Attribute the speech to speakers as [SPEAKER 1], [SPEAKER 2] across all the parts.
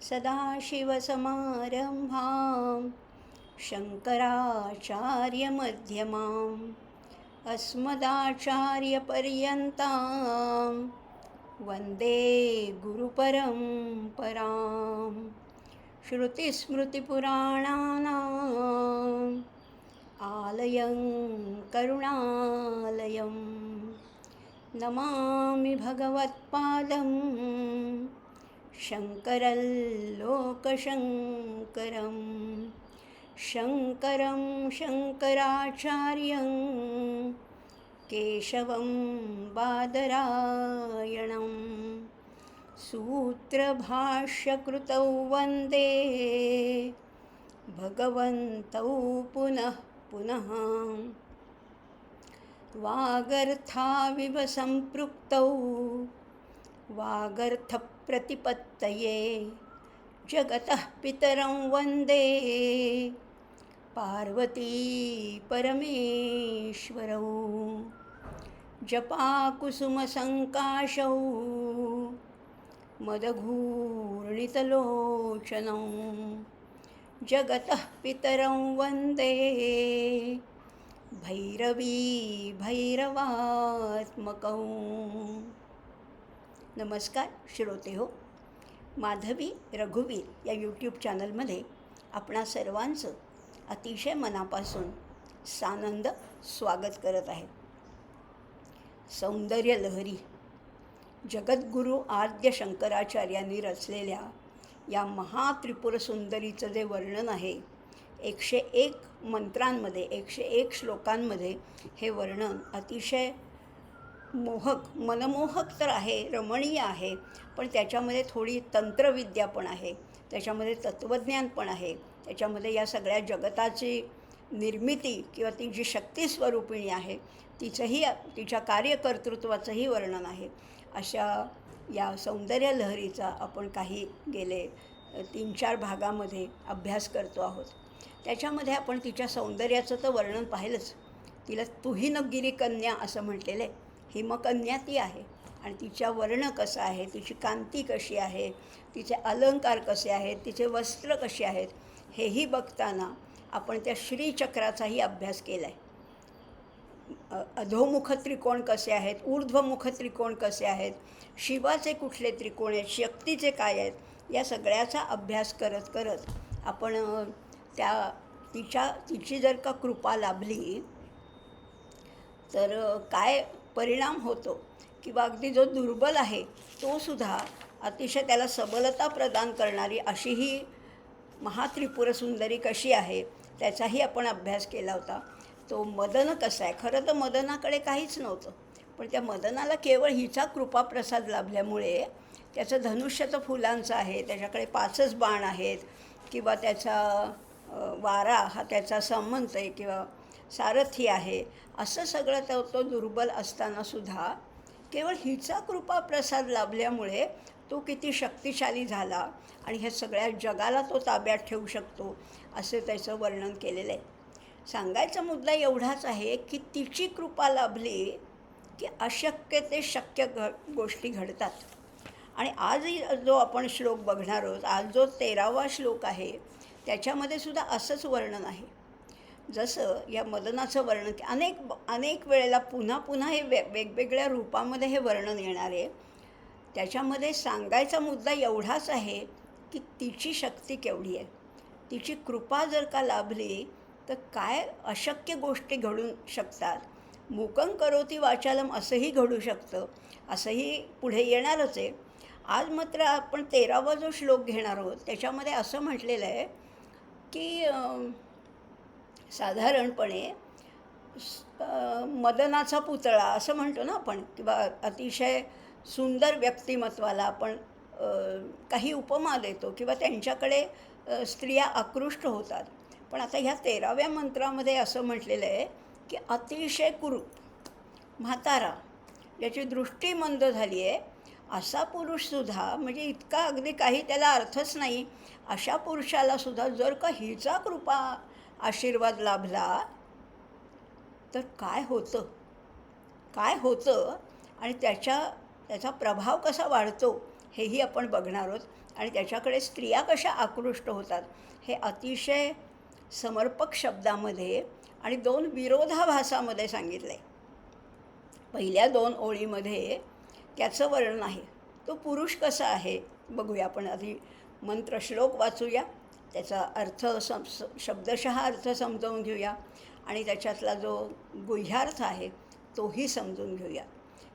[SPEAKER 1] सदाशिवसमारम्भां शङ्कराचार्यमध्यमाम् अस्मदाचार्यपर्यन्तां वन्दे गुरुपरम्पराम्। श्रुतिस्मृतिपुराणानाम् आलयं करुणालयं नमामि भगवत्पादं शङ्करल्लोकशङ्करं शङ्करं शङ्कराचार्यं केशवं बादरायणं सूत्रभाष्यकृतौ वन्दे भगवन्तौ पुनः पुनः। वागर्थाविव सम्पृक्तौ वागर्थप्रतिपत्तये जगतः पितरं वन्दे पार्वती परमेश्वरौ। जपाकुसुमसङ्काशौ मदघूर्णितलोचनौ जगतः पितरं वन्दे भैरवी भैरवात्मकौ। नमस्कार श्रोते हो, माधवी रघुवीर या यूट्यूब चॅनलमध्ये आपणा सर्वांचं अतिशय मनापासून सानंद स्वागत करत आहे. सौंदर्य लहरी जगद्गुरू आद्य शंकराचार्यांनी रचलेल्या या महात्रिपुर सुंदरीचं जे वर्णन आहे, 101 मंत्रांमध्ये 101 श्लोकांमध्ये हे वर्णन अतिशय मनमोहक तर आहे, रमणीय आहे, पण त्याच्यामध्ये थोडी तंत्रविद्या पण आहे, त्याच्यामध्ये तत्त्वज्ञान पण आहे, त्याच्यामध्ये या सगळ्या जगताची निर्मिती किंवा ती जी शक्ती स्वरूपिणी आहे तिच्या कार्यकर्तृत्वाचंही वर्णन आहे. अशा या सौंदर्य लहरीचा आपण काही गेले 3-4 भागामध्ये अभ्यास करतो आहोत. त्याच्यामध्ये आपण तिच्या सौंदर्याचं तर वर्णन पाहिलंच. तिला तुहिनगिरी कन्या असं म्हटलेलं आहे. हिमकन्या ती आहे आणि तिचा वर्ण कसा आहे, तिची कांती कशी आहे, तिचे अलंकार कसे आहेत, तिचे वस्त्र कसे आहेत, हेही बघताना आपण त्या श्रीचक्राचाही अभ्यास केला आहे. अधोमुख त्रिकोण कसे आहेत, ऊर्ध्वमुख त्रिकोण कसे आहेत, शिवाचे कुठले त्रिकोण आहेत, शक्तीचे काय आहेत, या सगळ्याचा अभ्यास करत करत आपण तिची जर का कृपा लाभली तर काय परिणाम होतो, किंवा अगदी जो दुर्बल आहे तो सुद्धा अतिशय त्याला सबलता प्रदान करणारी अशी ही महात्रिपुर सुंदरी कशी आहे त्याचाही आपण अभ्यास केला होता. तो मदन कसा आहे, खरं तर मदनाकडे काहीच नव्हतं, पण त्या मदनाला केवळ हिचा कृपाप्रसाद लाभल्यामुळे त्याचं धनुष्याचं फुलांचं आहे, त्याच्याकडे 5च बाण आहेत, किंवा त्याचा वारा हा त्याचा संमंत आहे किंवा सारथी आहे, असं सगळं तो दुर्बल असतानासुद्धा केवळ हिचा कृपाप्रसाद लाभल्यामुळे तो किती शक्तिशाली झाला आणि ह्या सगळ्या जगाला तो ताब्यात ठेवू शकतो असं त्याचं वर्णन केलेलं आहे. सांगायचा मुद्दा एवढाच आहे की तिची कृपा लाभली की अशक्य ते शक्य गोष्टी घडतात. आणि आजही जो आपण श्लोक बघणार आहोत, आज जो 13वा श्लोक आहे, त्याच्यामध्ये सुद्धा असंच वर्णन आहे. जसं या मदनाचं वर्णन अनेक वेळेला पुन्हा पुन्हा हे वेगवेगळ्या रूपामध्ये हे वर्णन येणार आहे. त्याच्यामध्ये सांगायचा मुद्दा एवढाच आहे की तिची शक्ती केवढी आहे, तिची कृपा जर का लाभली तर काय अशक्य गोष्टी घडू शकतात. मूकं करोति वाचालम असंही घडू शकतं, असंही पुढे येणारच आहे. आज मात्र आपण 13वा जो श्लोक घेणार आहोत त्याच्यामध्ये असं म्हटलेलं आहे की साधारणपणे मदनाचा पुतळा असं म्हणतो ना आपण, किंवा अतिशय सुंदर व्यक्तिमत्वाला आपण काही उपमा देतो किंवा त्यांच्याकडे स्त्रिया आकृष्ट होतात. पण आता ह्या 13व्या मंत्रामध्ये असं म्हटलेलं आहे की अतिशय कुरूप, म्हातारा, ज्याची दृष्टी मंद झाली आहे, असा पुरुषसुद्धा, म्हणजे इतका अगदी काही त्याला अर्थच नाही, अशा पुरुषालासुद्धा जर का हिचा कृपा आशीर्वाद लाभला तर काय होतं आणि त्याचा प्रभाव कसा वाढतो हेही आपण बघणार आहोत. आणि त्याच्याकडे स्त्रिया कशा आकृष्ट होतात हे अतिशय समर्पक शब्दामध्ये आणि 2 विरोधाभासामध्ये सांगितलं आहे. पहिल्या 2 ओळीमध्ये त्याचं वर्णन आहे. तो पुरुष कसा आहे बघूया. आपण आधी मंत्र श्लोक वाचूया, त्याचा अर्थ शब्दशः अर्थ समजावून घेऊया आणि त्याच्यातला जो गुह्यार्थ आहे तोही समजून घेऊया.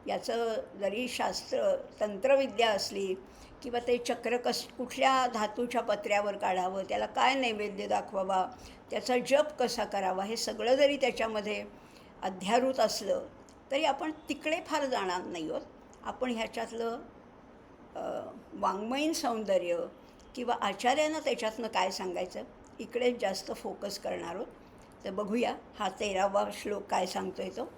[SPEAKER 1] याचं जरी शास्त्र तंत्रविद्या असली किंवा ते चक्र कुठल्या धातूच्या पत्र्यावर काढावं, त्याला काय नैवेद्य दाखवावा, त्याचा जप कसा करावा, हे सगळं जरी त्याच्यामध्ये अध्यारूत असलं तरी आपण तिकडे फार जाणार नाही आहोत. आपण ह्याच्यातलं वाङ्मयीन सौंदर्य किंवा आचार्यानं त्याच्यातनं काय सांगायचं इकडेच जास्त फोकस करणार आहोत. तर बघूया हा 13वा श्लोक काय सांगतोय तो.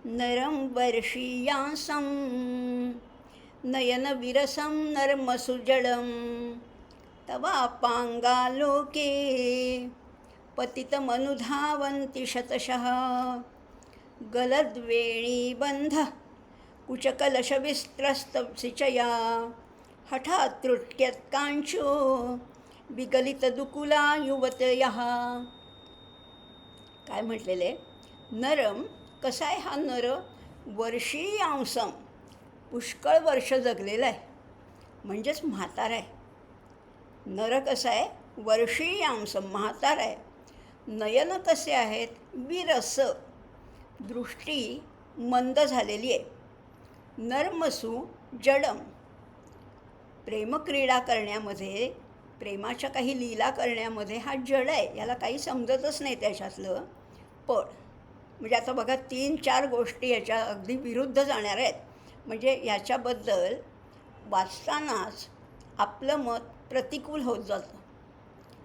[SPEAKER 1] नरं वर्षीयांसं नयनविरसं नर्मसुजलं तवापाङ्गालोके पतितमनुधावन्ति शतशः गलद्वेणीबन्धः कुचकलशविस्त्रस्तसिचया हठात्तृट्यत्काञ्चो विगलितदुकुला युवतयः. काय म्हटलेले. नरम कसा आहे हा नर. वर्षीयांसम पुष्कळ वर्ष जगलेला आहे म्हणजेच म्हातारा आहे. नर कसा आहे. वर्षीयांसम म्हातारा आहे. नयन कसे आहेत. विरस दृष्टी मंद झालेली आहे. नर्मसु जडम प्रेमक्रीडा करण्यामध्ये, प्रेमाच्या काही लीला करण्यामध्ये हा जड आहे. याला काही समजतच नाही त्याच्यातलं. पण म्हणजे आता बघा 3-4 गोष्टी याच्या अगदी विरुद्ध जाणार आहेत. म्हणजे याच्याबद्दल वाचतानाच आपलं मत प्रतिकूल होत जातं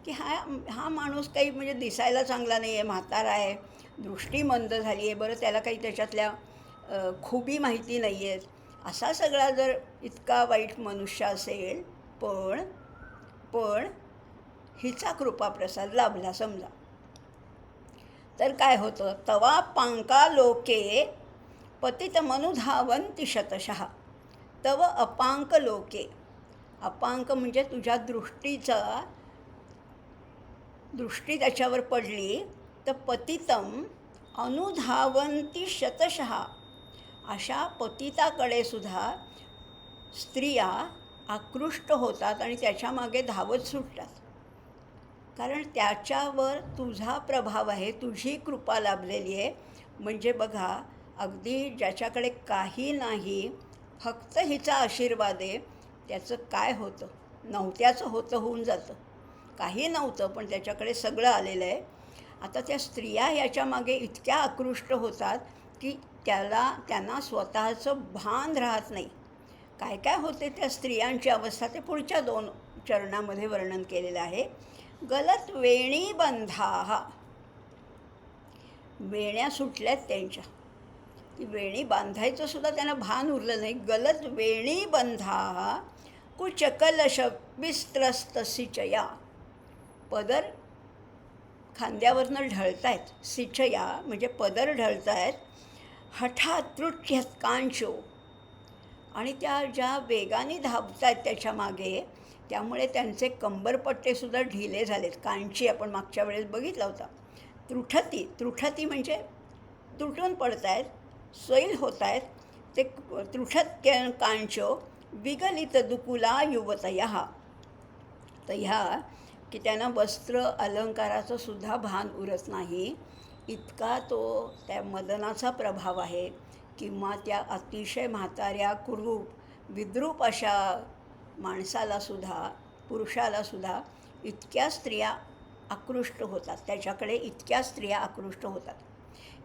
[SPEAKER 1] की हा माणूस काही म्हणजे दिसायला चांगला नाही आहे, म्हातारा आहे, दृष्टी मंद झाली आहे, बरं त्याला काही त्याच्यातल्या खुबी माहिती नाही आहेत, असा सगळा जर इतका वाईट मनुष्य असेल. पण हिचा कृपाप्रसाद लाभला समजा तर काय होतं. तवा पांका लोके पतितमनुधावन्ति शतशः. तव अपांक लोके. अपांक म्हणजे तुझ्या दृष्टी त्याच्यावर पडली तर पतितम अनुधावन्ति शतशः. अशा पतिताकडे सुद्धा स्त्रिया आकृष्ट होतात आणि त्याच्या मागे धावत सुटतात. कारण त्याच्यावर तुझा प्रभाव आहे, तुझी कृपा लाभलेली आहे. म्हणजे बघा अगदी ज्याच्याकडे काही नाही फक्त हिचा आशीर्वाद आहे त्याचं काय होतं. नव्हत्याचं होऊन जातं. काही नव्हतं पण त्याच्याकडे सगळं आलेलं आहे. आता त्या स्त्रिया याच्यामागे इतक्या आकृष्ट होतात की त्यांना स्वतःचं भान राहत नाही. काय काय होते त्या स्त्रियांची अवस्था ते पुढच्या 2 चरणामध्ये वर्णन केलेलं आहे. गलत वेणी बंधाः. वेण्या सुटल्यात त्यांच्या. ती वेणी बांधायचं सुद्धा त्यांना भान उरलं नाही. गलत वेणी बंधाः कुचकलश विस्त्रस्तसिचया. पदर खांद्यावरनं ढळतायत. सिचया म्हणजे पदर ढळतायत. हठात्तृट्यत्काञ्चो. आणि त्या ज्या वेगाने धावत आहेत त्याच्या मागे त्यामुळे त्यांचे कंबरपट्टेसुद्धा ढिले झालेत. कांची आपण मागच्या वेळेस बघितला होता. त्रुठती म्हणजे तुटून पडत आहेत, सैल होत आहेत. ते त्रुठत कांचो विगलित दुकुला युवतयः. तर ह्या की त्यांना वस्त्र अलंकाराचं सुद्धा भान उरत नाही इतका तो त्या मदनाचा प्रभाव आहे. किंवा त्या अतिशय म्हाताऱ्या कुरूप विद्रूप अशा माणसालासुद्धा, पुरुषालासुद्धा इतक्या स्त्रिया आकृष्ट होतात. त्याच्याकडे इतक्या स्त्रिया आकृष्ट होतात.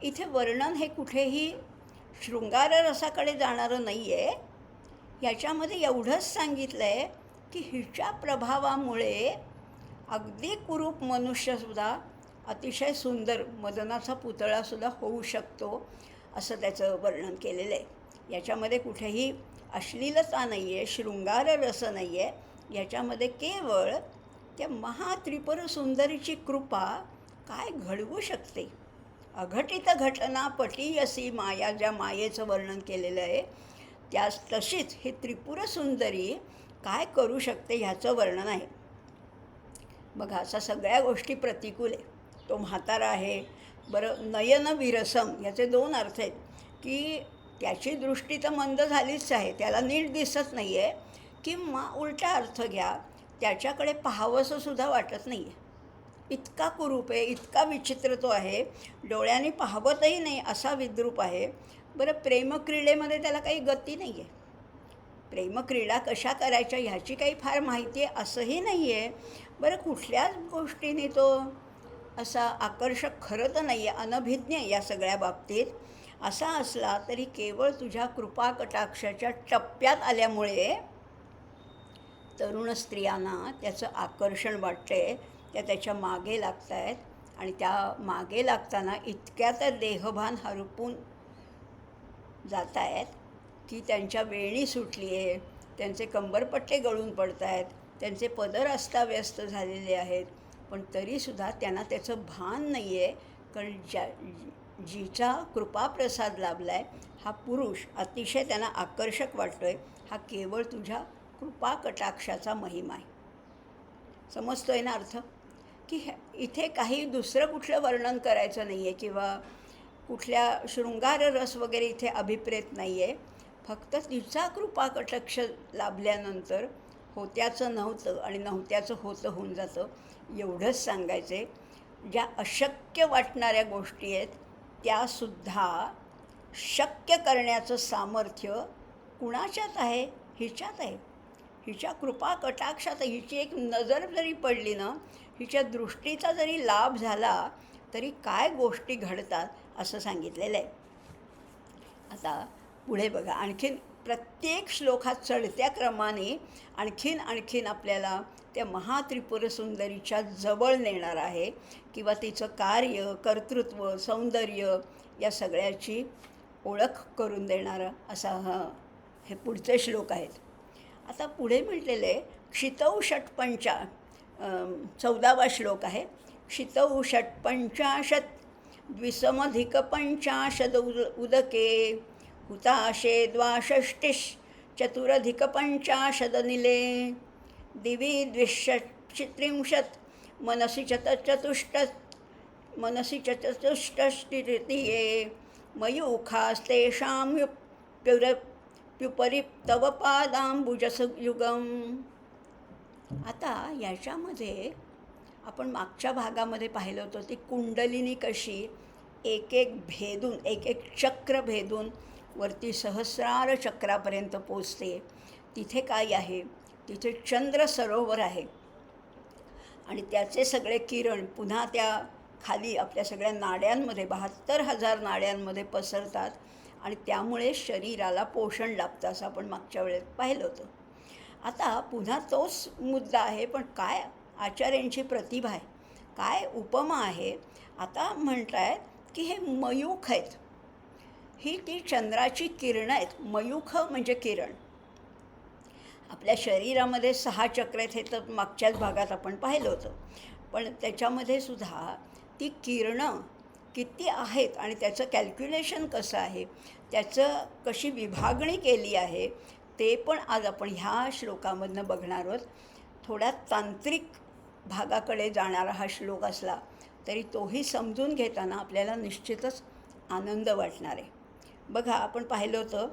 [SPEAKER 1] इथे वर्णन हे कुठेही शृंगाररसाकडे जाणारं नाही आहे. याच्यामध्ये एवढंच सांगितलं आहे की हिच्या प्रभावामुळे अगदी कुरूप मनुष्यसुद्धा अतिशय सुंदर मदनाचा पुतळासुद्धा होऊ शकतो असं त्याचं वर्णन केलेलं आहे. याच्यामध्ये कुठेही अश्लीलता नाही आहे, शृंगाररस नाही आहे. याच्यामध्ये केवळ त्या महात्रिपुर सुंदरीची कृपा काय घडवू शकते. अघटित घटना पटीयसी माया, ज्या मायेचं वर्णन केलेलं आहे त्यास तशीच ही त्रिपुर सुंदरी काय करू शकते ह्याचं वर्णन आहे. बघा, असा सगळ्या गोष्टी प्रतिकूल आहे. तो म्हातारा आहे. बरं, नयन विरसम याचे दोन अर्थ आहेत, की त्याची दृष्टी तर मंद झालीच आहे, त्याला नीट दिसत नाही आहे, किंवा उलटा अर्थ घ्या, त्याच्याकडे पाहावंसं सुद्धा वाटत नाही आहे. इतका कुरूप आहे, इतका विचित्र तो आहे, डोळ्यांनी पाहवतही नाही असा विद्रूप आहे. बरं, प्रेमक्रीडेमध्ये त्याला काही गती नाही आहे. प्रेमक्रीडा कशा करायच्या ह्याची काही फार माहिती आहे असंही नाही आहे. बरं, कुठल्याच गोष्टीने तो असा आकर्षक खरं तर नाही आहे, अनभिज्ञ या सगळ्या बाबतीत. असा असला तरी केवळ तुझ्या कृपा कटाक्षाच्या टप्प्यात आल्यामुळे तरुण स्त्रियांना त्याचं आकर्षण वाटते. त्या त्याच्या मागे लागत आहेत आणि त्या मागे लागताना इतक्या तर देहभान हरपून जात आहेत की त्यांच्या वेणी सुटली आहे, त्यांचे कंबरपट्टे गळून पडत आहेत, त्यांचे पदर अस्ताव्यस्त झालेले आहेत. पण तरीसुद्धा त्यांना त्याचं भान नाही आहे, कारण जिचा कृपाप्रसाद लाभला आहे हा पुरुष अतिशय त्यांना आकर्षक वाटतो आहे. हा केवळ तुझ्या कृपा कटाक्षाचा महिमा आहे. समजतो आहे ना अर्थ? की इथे काही दुसरं कुठलं वर्णन करायचं नाही आहे किंवा कुठल्या शृंगार रस वगैरे इथे अभिप्रेत नाही आहे. फक्त तिचा कृपा कटाक्ष लाभल्यानंतर होत्याचं नव्हतं आणि नव्हत्याचं होतं होऊन जातं, एवढंच सांगायचं आहे. ज्या अशक्य वाटणाऱ्या गोष्टी आहेत त्यासुद्धा शक्य करण्याचं सामर्थ्य कुणाच्यात आहे? हिच्यात आहे. हिच्या कृपा कटाक्षात हिची एक नजर जरी पडली ना, हिच्या दृष्टीचा जरी लाभ झाला तरी काय गोष्टी घडतात असं सांगितलेलं आहे. आता पुढे बघा, आणखीन प्रत्येक श्लोकात चढत्या क्रमाने आणखीन आपल्याला त्या महात्रिपुर सुंदरीच्या जवळ नेणार आहे किंवा तिचं कार्य, कर्तृत्व, सौंदर्य या सगळ्याची ओळख करून देणारं असा हे पुढचे श्लोक आहेत. आता पुढे म्हटलेले क्षितौ षट्पंचा 14वा श्लोक आहे. क्षितौ षट्पंचाशत् द्विसमधिक पंचाशद उदके हुताशे द्वाषष्टिश् चतुरधिक पंचाशद निले दिवि द्विषट्त्रिंशत् मनसि चतुष्टष्टितृतीये मयूखास्तेषां प्युपरि तव पादाम्बुजयुगम्. आता याच्यामध्ये आपण मागच्या भागामध्ये पाहिलं होतं ती कुंडलिनी कशी एक भेदून एक चक्र भेदून वरती सहस्रार चक्रापर्यंत पोचते. तिथे काय आहे? तिथे चंद्र सरोवर आहे आणि त्याचे सगळे किरण पुन्हा त्या खाली आपल्या सगळ्या नाड्यांमध्ये 72,000 नाड्यांमध्ये पसरतात आणि त्यामुळे शरीराला पोषण लाभतं असं आपण मागच्या वेळेत पाहिलं होतं. आता पुन्हा तोच मुद्दा आहे, पण काय आचार्यांची प्रतिभा आहे, काय उपमा आहे. आता म्हणत आहेत की हे मयूख आहेत, ही ती चंद्राची किरणं आहेत. मयूख म्हणजे किरण. आपल्या शरीरामध्ये 6 चक्र आहेत, हे तर मागच्याच भागात आपण पाहिलं होतं. पण त्याच्यामध्ये सुद्धा ती किरणं किती आहेत आणि त्याचं कॅल्क्युलेशन कसं आहे, त्याचं कशी विभागणी केली आहे ते पण आज आपण ह्या श्लोकामधनं बघणार आहोत. थोडा तांत्रिक भागाकडे जाणारा हा श्लोक असला तरी तोही समजून घेताना आपल्याला निश्चितच आनंद वाटणार आहे. बघा, आपण पाहिलं होतं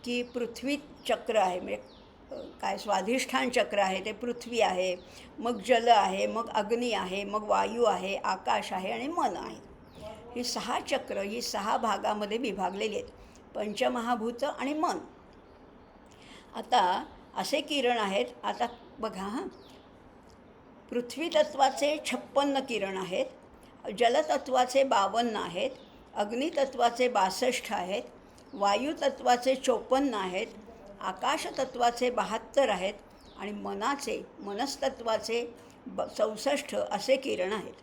[SPEAKER 1] की पृथ्वी चक्र आहे, म्हणजे काय स्वाधिष्ठान चक्र आहे ते पृथ्वी आहे, मग जल आहे, मग अग्नी आहे, मग वायू आहे, आकाश आहे आणि मन आहे. ही 6 चक्र ही 6 भागामध्ये विभागलेली आहेत, पंचमहाभूत आणि मन. आता असे किरण आहेत. आता बघा, पृथ्वी तत्वाचे 56 किरण आहेत, जलतत्वाचे 52 आहेत, अग्नितत्वाचे 62 आहेत, वायुतत्वाचे 54 आहेत, आकाशतत्वाचे 72 आहेत आणि मनस्तत्वाचे 64 असे किरण आहेत.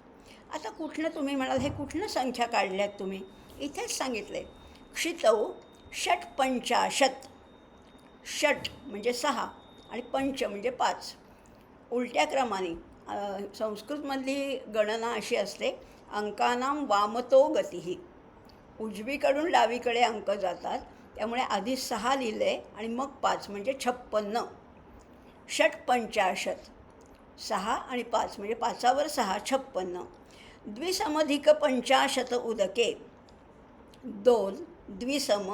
[SPEAKER 1] आता कुठनं तुम्ही म्हणाल हे कुठनं संख्या काढल्यात तुम्ही? इथेच सांगितले क्षितौ षट्पंचाशत्. षट म्हणजे 6 आणि पंच म्हणजे 5. उलट्या क्रमाने संस्कृतमधली गणना अशी असते, अंकानां वामतो गतिः. उजवीकडून डावीकडे अंक जातात. त्यामुळे आधी 6 लिहिलं आहे आणि मग 5 म्हणजे 56. षट्पंचाशत 6 आणि 5 म्हणजे 5वर 6 56. द्विसमधिक पंचाशत उदके 2 द्विसम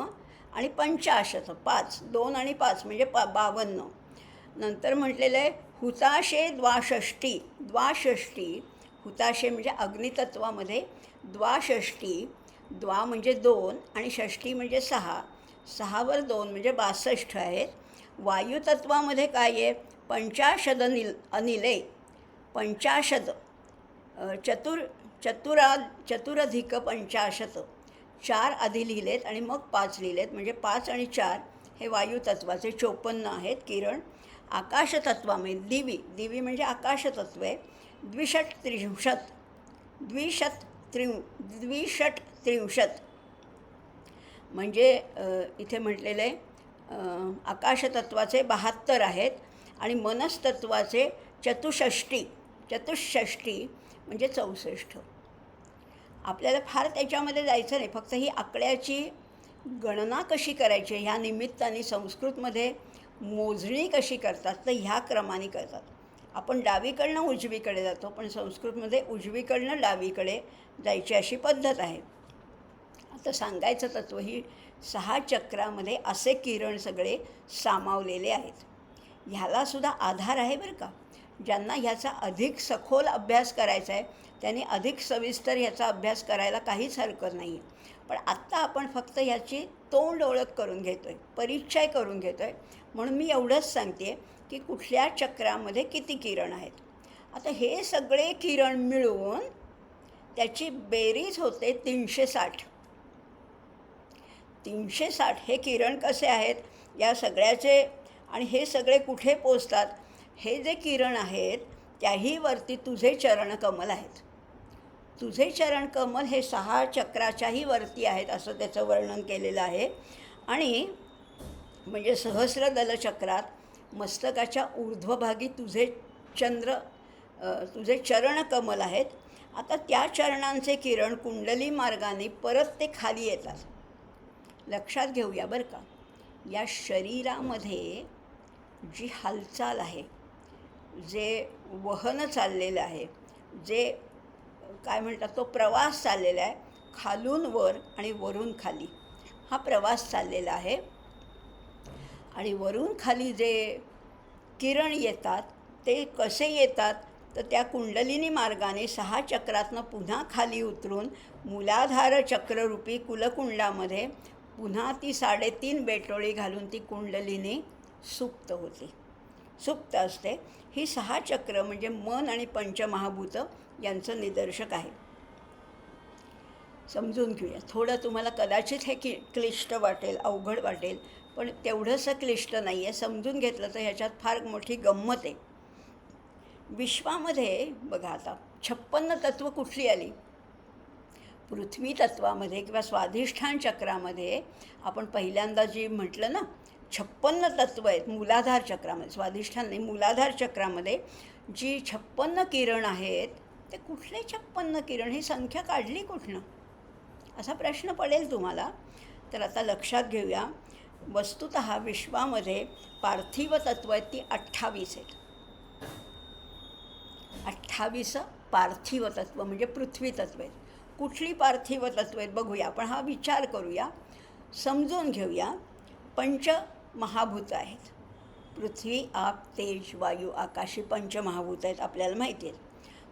[SPEAKER 1] आणि पंचाशत 5 2 आणि 5 म्हणजे 52. नंतर म्हटलेलं आहे हुताशे द्वाषष्टी हुताशे म्हणजे अग्नितत्वामध्ये द्वाषष्टी द्वा म्हणजे 2 आणि षष्टी म्हणजे 6 6वर 2 म्हणजे 62 आहेत. वायुतत्वामध्ये काय आहे पंचाशद अनिले 50 चतुरधिक पंचाशत 4 आधी लिहिलेत आणि मग 5 लिहिलेत म्हणजे 5 आणि 4 हे वायुतत्वाचे 54 आहेत किरण. आकाशतत्वामध्ये दिवी म्हणजे आकाशतत्व आहे. द्विषट्त्रिंशत म्हणजे इथे म्हटलेलं आहे आकाशतत्वाचे 72 आहेत आणि मनस्तत्वाचे चतुष्षष्टी म्हणजे 64. आपल्याला फार त्याच्यामध्ये जायचं नाही, फक्त ही आकड्याची गणना कशी करायची ह्या निमित्ताने संस्कृतमध्ये मोजणी कशी करतात तर ह्या क्रमाने करतात. आपण डावीकडनं उजवीकडे जातो, पण संस्कृतमध्ये उजवीकडनं डावीकडे जायची अशी पद्धत आहे. आता सांगायचं तत्त्व ही 6 चक्रामध्ये असे किरण सगळे सामावलेले आहेत. ह्यालासुद्धा आधार आहे बरं का. ज्यांना ह्याचा अधिक सखोल अभ्यास करायचा आहे त्यांनी अधिक सविस्तर ह्याचा अभ्यास करायला काहीच हरकत नाही आहे. पण आत्ता आपण फक्त ह्याची तोंड ओळख करून घेतो आहे, परिचय करून घेतो आहे. म्हणून मी एवढंच सांगते आहे की कुठल्या चक्रामध्ये किती किरण आहेत. आता हे सगळे किरण मिळून त्याची बेरीज होते 360. 360 हे किरण कसे आहेत या सगळ्याचे आणि हे सगळे कुठे पोचतात. हे जे किरण आहेत त्याही वरती तुझे चरणकमल आहेत. तुझे चरणकमल हे 6 चक्राच्याही वरती आहेत असं त्याचं वर्णन केलेलं आहे. आणि म्हणजे सहस्रदल चक्रात मस्तकाच्या ऊर्ध्वभागी तुझे चरणकमल आहेत. आता त्या चरणांचे किरण कुंडली मार्गाने परत ते खाली येतात. लक्षात घेऊया बरं का. या शरीरामध्ये जी हालचाल आहे, जे वहन चाललेलं आहे, जे काय म्हणतात तो प्रवास चाललेला आहे, खालून वर आणि वरून खाली हा प्रवास चाललेला आहे. आणि वरून खाली जे किरण येतात ते कसे येतात तर त्या कुंडलिनी मार्गाने 6 चक्रातनं पुन्हा खाली उतरून मूलाधार चक्ररूपी कुलकुंडामध्ये पुन्हा ती 3.5 बेटोळी घालून ती कुंडलिनी सुप्त होते, सुप्त असते. ही 6 चक्र म्हणजे मन आणि पंचमहाभूत यांचं निदर्शक आहे. समजून घेऊया. थोडं तुम्हाला कदाचित हे क्लिष्ट वाटेल, अवघड वाटेल, पण तेवढंसं क्लिष्ट नाही आहे. समजून घेतलं तर ह्याच्यात फार मोठी गंमत आहे. विश्वामध्ये बघा आता 56 तत्त्व कुठली आली. पृथ्वी तत्वामध्ये किंवा स्वाधिष्ठान चक्रामध्ये आपण पहिल्यांदा जी म्हटलं ना 56 तत्त्व आहेत मूलाधार चक्रामध्ये, स्वाधिष्ठान नाही मूलाधार चक्रामध्ये जी 56 किरण आहेत ते कुठले 56 किरण, ही संख्या काढली कुठनं असा प्रश्न पडेल तुम्हाला. तर आता लक्षात घेऊया. वस्तुतः विश्वामध्ये पार्थिव तत्व आहेत ती 28 आहेत. 28 पार्थिव तत्व म्हणजे पृथ्वी तत्व आहेत. कुठली पार्थिव तत्व आहेत बघूया आपण, हा विचार करूया, समजून घेऊया. पंचमहाभूत आहेत. पृथ्वी, आप, तेज, वायू, आकाशी पंचमहाभूत आहेत आपल्याला माहिती आहेत.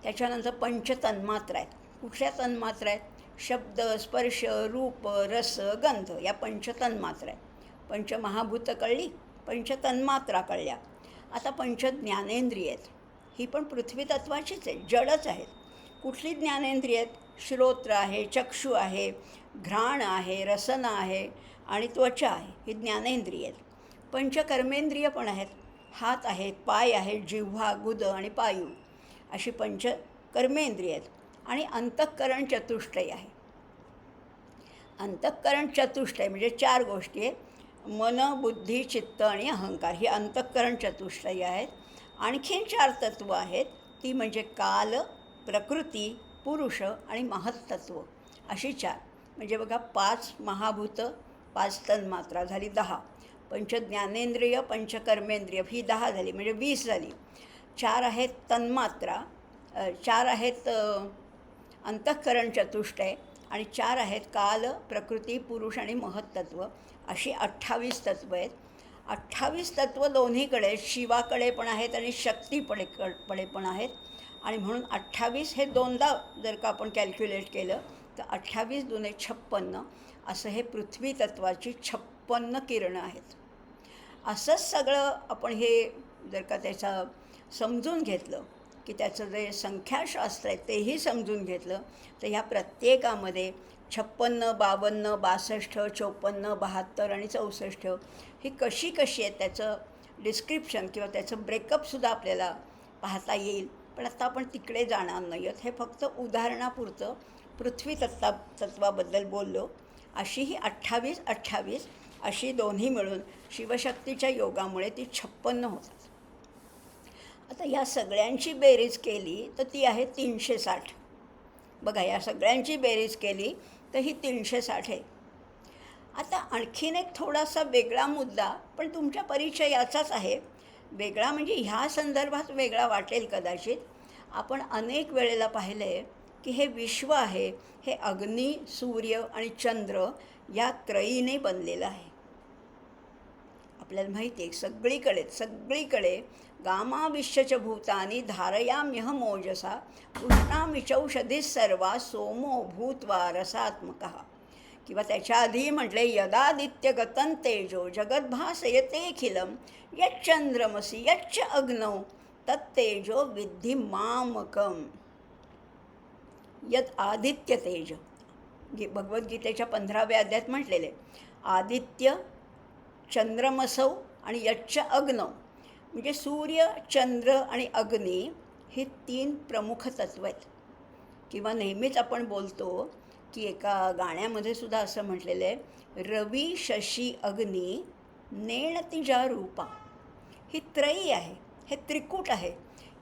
[SPEAKER 1] त्याच्यानंतर पंचतन्मात्रा आहेत. कुठल्या तन्मात्रा आहेत? शब्द, स्पर्श, रूप, रस, गंध या पंचतन्मात्रा आहेत. पंचमहाभूत कळली, पंचतन्मात्रा कळल्या. आता पंचज्ञानेंद्रिय आहेत. ही पण पृथ्वी तत्वाचीच आहे, जडच आहेत. कुठली ज्ञानेंद्रिय आहेत? श्रोत्र आहे, चक्षु आहे, घ्राण आहे, रसना आहे आणि त्वचा आहे. ही ज्ञानेंद्रिय आहेत. पंचकर्मेंद्रिय पण आहेत. हात आहेत, पाय आहेत, जिव्हा, गुद आणि पायू अशी पंचकर्मेंद्रिय आहेत. आणि अंतःकरण चतुष्टय आहे. अंतःकरण चतुष्टय म्हणजे 4 गोष्टी आहेत. मन, बुद्धी, चित्त आणि अहंकार ही अंतःकरण चतुष्टय आहेत. आणखीन 4 तत्त्व आहेत. ती म्हणजे काल, प्रकृती, पुरुष आणि महत्तत्व अशी 4. म्हणजे बघा 5 महाभूत, 5 तन्मात्रा झाली 10, पंच ज्ञानेंद्रिय पंचकर्मेंद्रिय ही 10 झाली, म्हणजे 20 झाली. 4 आहेत तन्मात्रा, 4 आहेत अंतःकरण चतुष्टय, आणि 4 आहेत काल, प्रकृती, पुरुष आणि महत्त्व. अशी 28 तत्त्व आहेत. 28 तत्त्व दोन्हीकडे, शिवाकडे पण आहेत आणि शक्तीकडे पण आहेत. आणि म्हणून 28 हे दोनदा जर का आपण कॅल्क्युलेट केलं तर 28 दुने 56 असं हे पृथ्वी तत्त्वाची 56 किरणं आहेत. असंच सगळं आपण हे जर का त्याचा समजून घेतलं, की त्याचं जे संख्याशास्त्र आहे तेही समजून घेतलं, तर ह्या प्रत्येकामध्ये 56, 52, 62, 54, 72 आणि 64 ही कशी कशी आहेत त्याचं डिस्क्रिप्शन किंवा त्याचं ब्रेकअपसुद्धा आपल्याला पाहता येईल. पण आता आपण तिकडे जाणार नाही आहोत. हे फक्त उदाहरणापुरतं पृथ्वी तत्वाबद्दल बोललो. अशी ही 28 अशी दोन्ही मिळून शिवशक्तीच्या योगामुळे ती 56 होतात. आता या सगळ्यांची बेरीज केली तर ती आहे 360. बघा, या सगळ्यांची बेरीज केली तर ही 360 आहे. आता आणखीन एक थोडासा वेगळा मुद्दा, पण तुमच्या परिचयाचाच आहे. वेगळा म्हणजे ह्या संदर्भात वेगळा वाटेल कदाचित. आपण अनेक वेळेला पाहिले आहे की हे विश्व आहे हे अग्नी, सूर्य आणि चंद्र या त्रयीने बनलेलं आहे. आपल्याला माहिती आहे सगळीकडे गामाविश्यच भूतानी धारयाम्यहमोजसा उष्णामिचौषधी सर्वा सोमो भूत्वा रसात्मकः. किंवा त्याच्या आधी म्हटले यदादित्यगतं तेजो जगद्भासयतेऽखिलं यच्चंद्रमसि यच्च अग्नौ तत्तेजो विद्धि मामकं. यत् आदित्य तेज, भगवद्गीतेच्या 15व्या अध्यायात म्हटलेले आदित्य, चंद्रमसौ आणि यच्च अग्नौ, म्हणजे सूर्य, चंद्र आणि अग्नी ही 3 प्रमुख तत्व आहेत. किंवा नेहमीच आपण बोलतो की एका गाण्यामध्ये सुद्धा असं म्हटलेलं आहे, रवी शशी अग्नी नेणतिजा रूपा. ही त्रयी आहे, हे त्रिकूट आहे.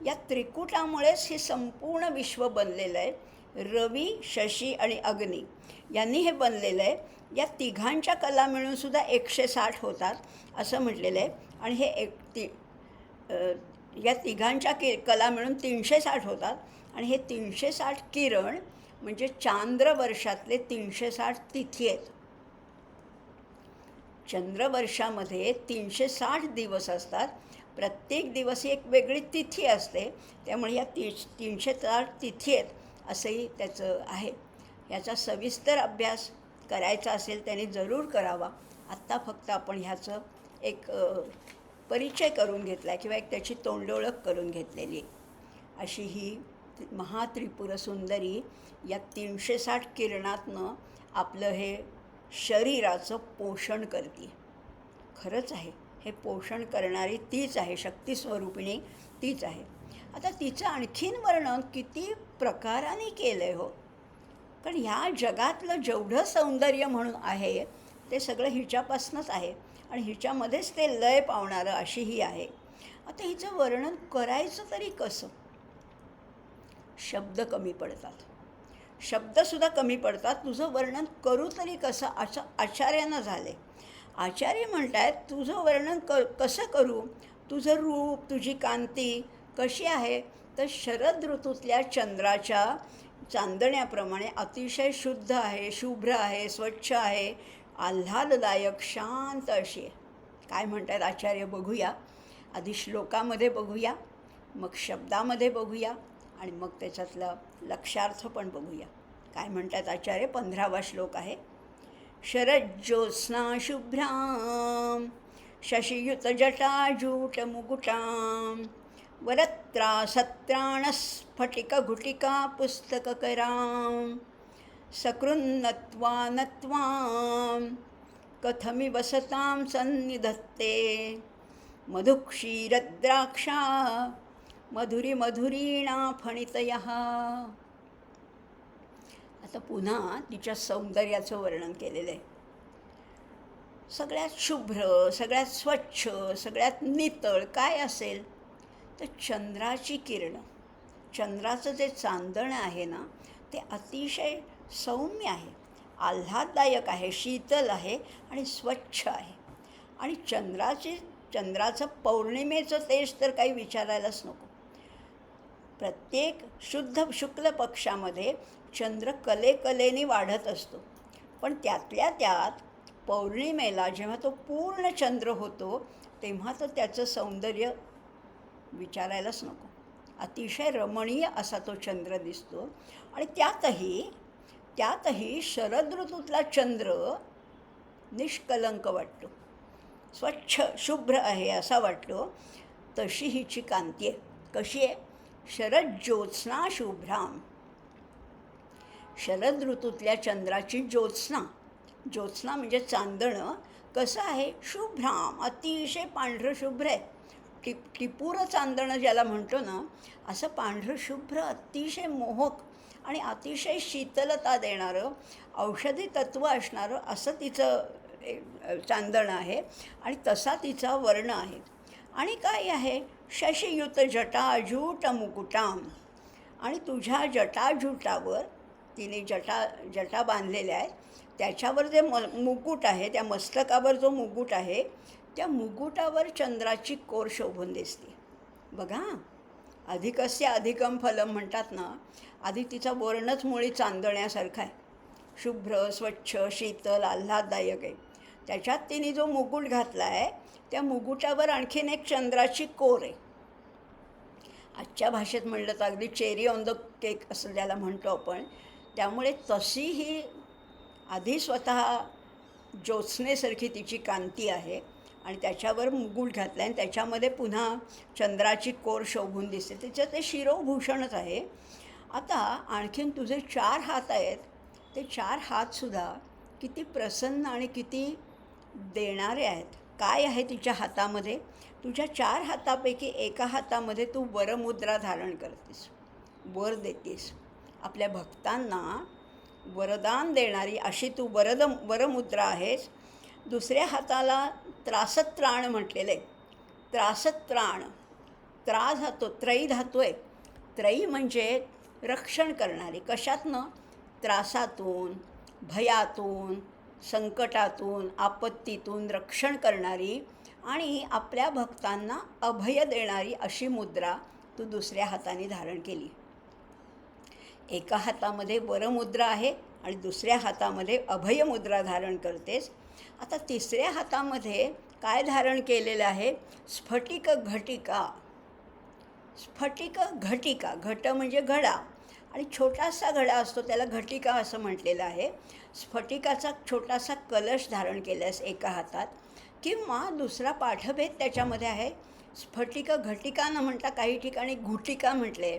[SPEAKER 1] या त्रिकूटामुळेच हे संपूर्ण विश्व बनलेलं आहे. रवी, शशी आणि अग्नी यांनी हे बनलेलं आहे. या तिघांच्या कला मिळूनसुद्धा 160 होतात असं म्हटलेलं आहे. आणि हे या तिघांच्या कला मिळून 360 होतात. आणि हे 360 किरण म्हणजे चांद्रवर्षातले 360 तिथी आहेत. चंद्रवर्षामध्ये 360 दिवस असतात. प्रत्येक दिवस एक वेगळी तिथी असते. त्यामुळे या 360 तिथी आहेत असंही त्याचं आहे. याचा सविस्तर अभ्यास करायचा असेल त्याने जरूर करावा. आत्ता फक्त आपण ह्याचं एक परिचय करून घेतला आहे किंवा एक त्याची तोंडओळख करून घेतलेली. अशी ही महात्रिपुर सुंदरी या 360 किरणातनं आपलं हे शरीराचं पोषण करते. खरंच आहे, हे पोषण करणारी तीच आहे, शक्तिस्वरूपिणी तीच आहे. आता तिचं आणखीन वर्णन किती प्रकाराने केलं आहे हो. कारण ह्या जगातलं जेवढं सौंदर्य म्हणून आहे ते सगळं हिच्यापासूनच आहे आणि हिच्यामध्येच ते लय पावणारं अशी ही आहे. आता हिचं वर्णन करायचं तरी कसं? शब्द कमी पडतात, शब्दसुद्धा कमी पडतात. तुझं वर्णन करू तरी कसं असं आचार्यांना झाले. आचार्य म्हणत आहेत तुझं वर्णन कसं करू? तुझं रूप, तुझी कांती कशी आहे? तर शरद ऋतूतल्या चंद्राच्या चांदण्याप्रमाणे अतिशय शुद्ध आहे, शुभ्र आहे, स्वच्छ आहे, आल्हाददायक, शांत अशी आहे. काय म्हणत आहेत आचार्य बघूया. आधी श्लोकामध्ये बघूया, मग शब्दामध्ये बघूया आणि मग त्याच्यातला लक्षार्थ पण बघूया. काय म्हणतात आचार्य? 15वा श्लोक आहे. शरज्योत्स्ना शुभ्रां शशियुतजटाजूटमुकुटां वरत्रा सत्राणस्फटिकघुटिका पुस्तककरां सकृन्नत्वा नत्वां कथमिव सतां सन्निधत्ते मधुक्षीरद्राक्षा मधुरीणा फणितयः. आता पुन्हा तिच्या सौंदर्याचं वर्णन केलेलं आहे. सगळ्यात शुभ्र, सगळ्यात स्वच्छ, सगळ्यात नितळ काय असेल तर चंद्राची किरणं. चंद्राचं जे चांदणं आहे ना ते अतिशय सौम्य आहे आल्हाददायक आहे, शीतल आहे आणि स्वच्छ आहे. आणि चंद्राचं पौर्णिमेचं तेज तर काही विचारायलाच नको. प्रत्येक शुद्ध शुक्ल पक्षामध्ये चंद्र कलेकलेने वाढत असतो, पण त्यातल्या त्यात पौर्णिमेला जेव्हा तो पूर्ण चंद्र होतो तेव्हा तर त्याचं सौंदर्य विचारायलाच नको. अतिशय रमणीय असा तो चंद्र दिसतो. आणि त्यातही शरद ऋतूतला चंद्र निष्कलंक वाटतो, स्वच्छ शुभ्र आहे असा वाटतो. तशी हिची कांती आहे. कशी आहे? शरद ज्योत्स्ना शुभ्राम. शरद ऋतूतल्या चंद्राची ज्योत्स्ना म्हणजे चांदणं कसं आहे? शुभ्राम, अतिशय पांढरं शुभ्र आहे. टिपूर चांदणं ज्याला म्हणतो ना, असं पांढरं शुभ्र अतिशय मोहक आणि अतिशय शीतलता देणारं, औषधी तत्त्व असणारं असं तिचं चांदणं आहे. आणि तसा तिचा वर्ण आहे. आणि काय आहे? शशियुत जटाजूट मुकुटाम. आणि तुझ्या जटाजूटावर, तिने जटा बांधलेल्या आहेत, त्याच्यावर जे मुकुट आहे, त्या मस्तकावर जो मुकुट आहे, त्या मुकुटावर चंद्राची कोर शोभून दिसते. बघा, अधिकस्य अधिकम फलम म्हणतात ना, आधी तिचा वर्णच मुळी चांदण्यासारखा आहे. शुभ्र, स्वच्छ, शीतल, आल्हाददायक आहे. त्याच्यात तिने जो मुकुट घातला आहे, त्या मुकुटावर आणखीन एक चंद्राची कोर आहे. आजच्या भाषेत म्हणलं तर अगदी चेरी ऑन द केक असं ज्याला म्हणतो आपण. त्यामुळे तशी ही आधी स्वतः ज्योत्स्नेसारखी तिची कांती आहे आणि त्याच्यावर मुकुट घातला आहे आणि त्याच्यामध्ये पुन्हा चंद्राची कोर शोभून दिसते. त्याचं ते शिरोभूषणच आहे. आता आणखीन तुझे 4 हात आहेत, ते 4 हातसुद्धा किती प्रसन्न आणि किती देणारे आहेत. काय आहे तिच्या हातामध्ये? तुझ्या 4 हातापैकी एका हातामध्ये तू वरमुद्रा धारण करतेस, वर देतेस. आपल्या भक्तांना वरदान देणारी अशी तू वरमुद्रा आहेस. दुसऱ्या हाताला त्रासत्राण म्हटलेलं आहे. त्रासत्राण, धातू, त्रयी धातू आहे. त्रयी म्हणजे रक्षण करणारी. कशातनं? त्रासातून, भयातून, संकटातून, आपत्तीतून रक्षण करणारी आणि आपल्या भक्तांना अभय देणारी अशी मुद्रा तू दुसऱ्या हाताने धारण केली. एका हातामध्ये वरमुद्रा आहे आणि दुसऱ्या हातामध्ये अभयमुद्रा धारण करतेस. आता तिसऱ्या हातामध्ये काय धारण केलेलं आहे? स्फटिक घटिका. स्फटिक घटिका, घट म्हणजे घडा आणि छोटासा घडा असतो त्याला घटिका असं म्हटलेलं आहे. स्फटिकाचा छोटासा कलश धारण केल्यास एका हातात, किंवा दुसरा पाठभेद त्याच्यामध्ये आहे. स्फटिक घटिका न म्हणता काही ठिकाणी घुटिका म्हटले,